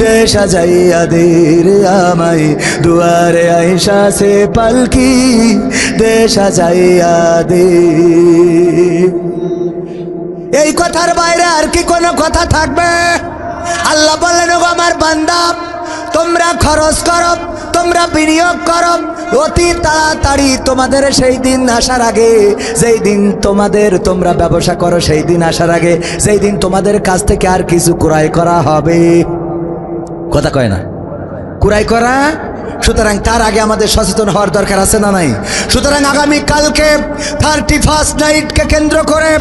দে সাজাইয়া দে রে আমায়, দুয়ারে আয়েশা সে পালকি দে সাজাইয়া দে। এই কথার বাইরে আর কি কোনো কথা থাকবে? আল্লাহ বললেন, ওগো আমার বান্দা, তোমরা খরচ করো, তোমরা বিনিয়োগ করো অতি তাড়াতাড়ি তোমাদের সেই দিন আসার আগে, যেই দিন তোমরা ব্যবসা করো সেই দিন আসার আগে, সেই দিন তোমাদের কাছ থেকে আর কিছু ক্রয় করা হবে। কথা কয় না? ক্রয় করা। সুতরাং তার আগে আমাদের সচেতন হওয়ার দরকার আছে না নাই? সুতরাং আগামীকালকে 31 নাইটকে কেন্দ্র করে,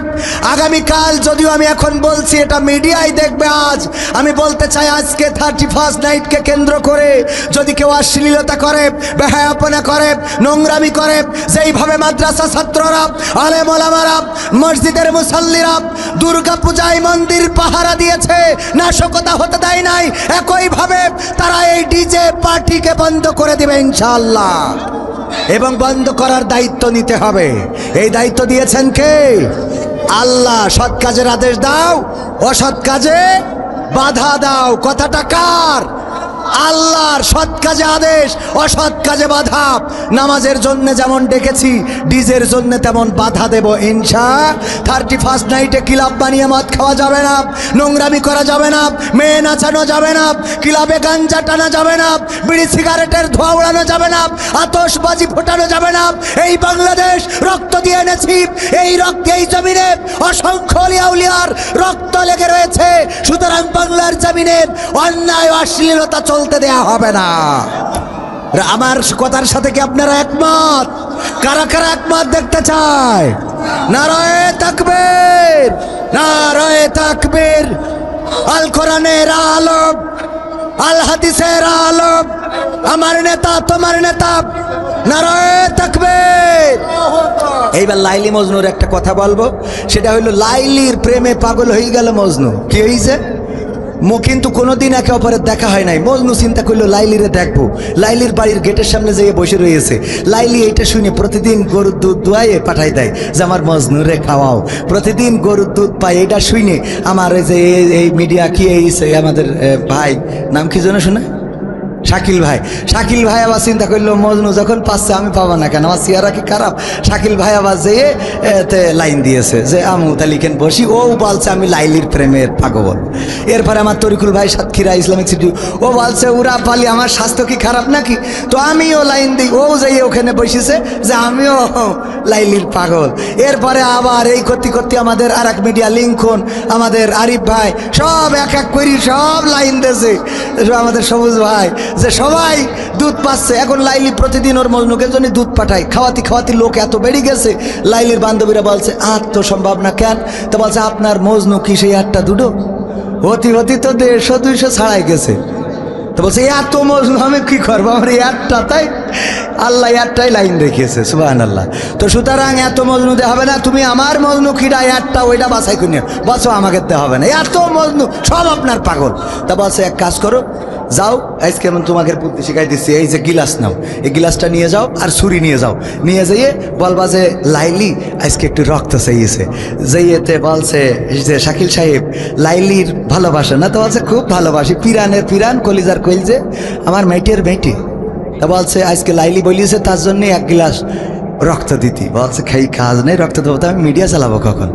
আগামীকাল যদিও আমি এখন বলছি এটা মিডিয়ায় দেখবে, আজ আমি বলতে চাই আজকে 31 নাইটকে কেন্দ্র করে যদি কেউ অশ্লীলতা করে, বেহায়াপনা করে, নোংরামি করে, যেইভাবে মাদ্রাসা ছাত্ররা, আলেম ওলামারা, মসজিদের মুসাল্লিরা দুর্গা পূজায় মন্দির পাহারা দিয়েছে, নাশকতা হতে দেয় নাই, একইভাবে তারা এই ডিজে পার্টিকে বন্ধ করে দিবে ইনশাআল্লাহ। এবং বন্ধ করার দায়িত্ব নিতে হবে। এই দায়িত্ব দিয়েছেন কে? আল্লাহ। সৎ কাজের আদেশ দাও, অসৎ কাজে বাধা দাও। কথাটা কার? আল্লাহর সৎ কাজে আদেশ, অসৎ কাজে বাধা। নামাজের জন্য যেমন ডেকেছি, ডিজের জন্য তেমন বাধা দেব ইনশা। 31 নাইটে ক্লাব বানিয়ে মদ খাওয়া যাবে না, নোংরামি করা যাবে না, মেয়ে নাচানো যাবে না, ক্লাবে গাঞ্জা টানা যাবে না, বিড়ি সিগারেটের ধোঁয়া উড়ানো যাবে না, আতশবাজি ফোটানো যাবে না। এই বাংলাদেশ রক্ত দিয়ে এনেছি, এই রক্তে এই জমিনে অসংখ্য আউলিয়া উলিয়ার রক্ত লেগে রয়েছে। সুতরাং বাংলার জমিনে অন্যায় অশ্লীলতা চলতে দেয়া হবে না। আমার কথার সাথে কি আপনারা একমত? কারা কারা একমত দেখতে চায়? নারায়ে তাকবীর, নারায়ে তাকবীর। আল কোরআনের আলোক, আল হাদিসের আলোক, আমার নেতা তোমার নেতা, নারায়ে তাকবীর। এইবার লাইলি মজনুর একটা কথা বলবো, সেটা হইলো লাইলির প্রেমে পাগল হয়ে গেল মজনু। কি হয়েছে? কিন্তু কোনোদিন একে অপরের দেখা হয় নাই। মজনু চিন্তা করলো লাইলিরে দেখবো। লাইলির বাড়ির গেটের সামনে যেয়ে বসে রয়েছে। লাইলি এইটা শুনে প্রতিদিন গরুর দুধ দুয়াইয়ে পাঠাই দেয় যে আমার মজনুরে খাওয়াও। প্রতিদিন গরুর দুধ পায়। এটা শুনে আমার এই যে এই মিডিয়া কি এই আমাদের ভাই নাম কি যেন শুনে, শাকিল ভাই। শাকিল ভাই আবার চিন্তা করলো মজনু যখন পাচ্ছে আমি পাবো না কেন, আমার চেহারা কি খারাপ? শাকিল ভাই আবার যেয়ে লাইন দিয়েছে যে আমু তালিকেন বসি। ও বলছে আমি লাইলির প্রেমের পাগল। এরপরে আমার তরিকুল ভাই সাতক্ষীরা ইসলামিক সিটি, ও বলছে ওরা পালি আমার স্বাস্থ্য কি খারাপ নাকি, তো আমিও লাইন দিই। ও যেয়ে ওখানে বসেছে যে আমিও লাইলির পাগল। এরপরে আবার এই করতে করতে আমাদের আর এক মিডিয়া লিঙ্কন, আমাদের আরিফ ভাই সব এক এক করি সব লাইন দিয়েছে। আমাদের সবুজ ভাই যে সবাই দুধ পাচ্ছে। এখন লাইলি প্রতিদিন ওর মজনুকে জন্য দুধ পাঠায়। খাওয়াতি খাওয়াতি লোক এত বেড়ে গেছে। লাইলির বান্ধবীরা বলছে আর তো সম্ভব না কেন, তো বলছে আপনার মজনু কি সেই 8টা দুটো হতি হতি তো 150-200 ছাড়াই গেছে। তো বলছে এত মজনু আমি কি করবো, আমার একটা তাই আল্লাহ একটাই লাইন রেখেছে, সুবহানাল্লাহ। তো সুতরাং এত মজনু দে হবে না, তুমি আমার মজনু কিরা একটা ওইটা বাছাই করে বলছো আমাকে তে হবে না, এত মজনু সব আপনার পাগল। তা বলছে এক কাজ করো, যাও আজকে আমি তোমাকে বুদ্ধি শিখাই দিচ্ছি। এই যে গিলাস নাও, এই গিলাসটা নিয়ে যাও আর ছুরি নিয়ে যাও, নিয়ে যেয়ে বলবা যে লাইলি আজকে একটু রক্ত চাইছে। যেয়েতে বলছে যে শাকিল সাহেব লাইলির ভালোবাসা না, তো বলছে খুব ভালোবাসি, পিরানের পিরান কলিজার কইলছে আমার মেটের মেটে। তা বলছে আজকে লাইলি বলিয়েছে তার জন্য 1 গ্লাস রক্ত দিতি। বলছে খাই কাজ নেই, রক্ত দেবো তো আমি মিডিয়া চালাবো কখন,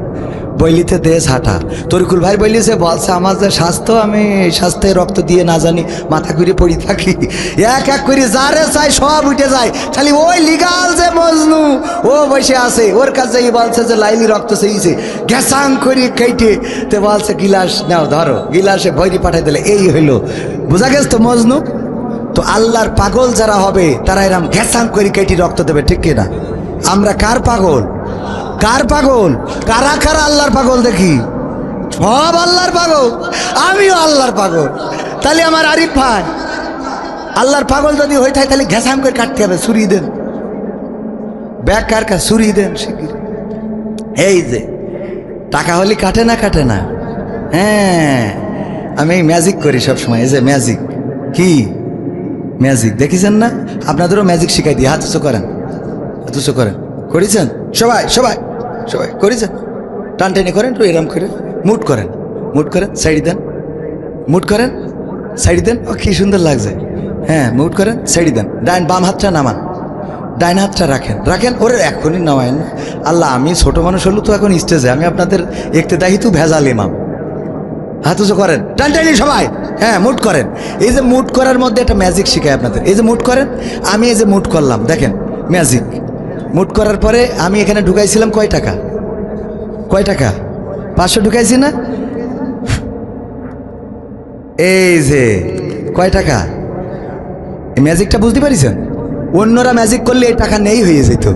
বইলিতে দেশ হাঁটা। তরিকুল ভাই বলিয়েছে, বলছে আমার যে স্বাস্থ্য, আমি স্বাস্থ্যে রক্ত দিয়ে না জানি মাথা করে পড়ি থাকি, এক এক করে যারে চাই সব উঠে যায়, খালি ওই লিগাল যে মজনু ও বসে আছে ওর কাছে বলছে যে লাইলি রক্ত চেয়েছে, গ্যাসাং করে কেটে তে বলছে গিলাস নাও ধরো, গিলাসে ভৈরি পাঠাই দিলে। এই হইলো, বোঝা গেছে তো মজনু। তো আল্লাহর পাগল যারা হবে তারা এরম ঘেসাং করে কেটে রক্ত দেবে, ঠিক কিনা? আমরা কার পাগল? কার পাগল? কারা কারা আল্লাহর পাগল দেখি? সব আল্লাহর পাগল, আমিও আল্লাহর পাগল। তাহলে আমার আরিফ ভাই আল্লাহর পাগল যদি হয়ে থাকে তাহলে ঘেসাং করে কাটতে হবে। ছুরি দেন, ব্যাগ কার কাছে ছুরি দেন শিগগির। এই যে টাকা হলে কাটে না, কাটে না। হ্যাঁ আমি ম্যাজিক করি সব সময়। এই যে ম্যাজিক, কি ম্যাজিক দেখেছেন না? আপনাদেরও ম্যাজিক শিখাই দিই। হাত উঁচু করেন, হাত উঁচু করেন, করেছেন সবাই? সবাই সবাই করেছেন? টান টেনে করেন তো এরম করে, মুট করেন, মুট করেন, সাইড দেন, মুট করেন, সাইড দেন। ও কি সুন্দর লাগছে। হ্যাঁ মুট করেন, সাইড দেন, ডাইন বাম হাতটা নামান, ডাইন হাতটা রাখেন, রাখেন। ওরে এখনই নামায়েন না। আল্লাহ, আমি ছোট মানুষ হলো তো এখন স্টেজে, আমি আপনাদের একতেদাহি তো ভেজাল ইমাম। হাত উঁচু করেন, টান টানি সবাই। হ্যাঁ মুট করেন। এই যে মুট করার মধ্যে একটা ম্যাজিক শিখায় আপনাদের। এই যে মুট করেন, আমি এই যে মুট করলাম, দেখেন ম্যাজিক। মুট করার পরে আমি এখানে ঢুকাইছিলাম কয় টাকা? কয় টাকা? 500 ঢুকাইছি না? এই যে কয় টাকা? এই ম্যাজিকটা বুঝতে পারিছেন? অন্যরা ম্যাজিক করলে এই টাকা নেই হয়ে যেত,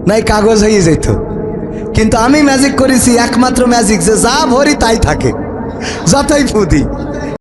নাই কাগজ হয়ে যেত, কিন্তু আমি ম্যাজিক করেছি একমাত্র ম্যাজিক যে যা ভরি তাই থাকে, যতই ফুদি।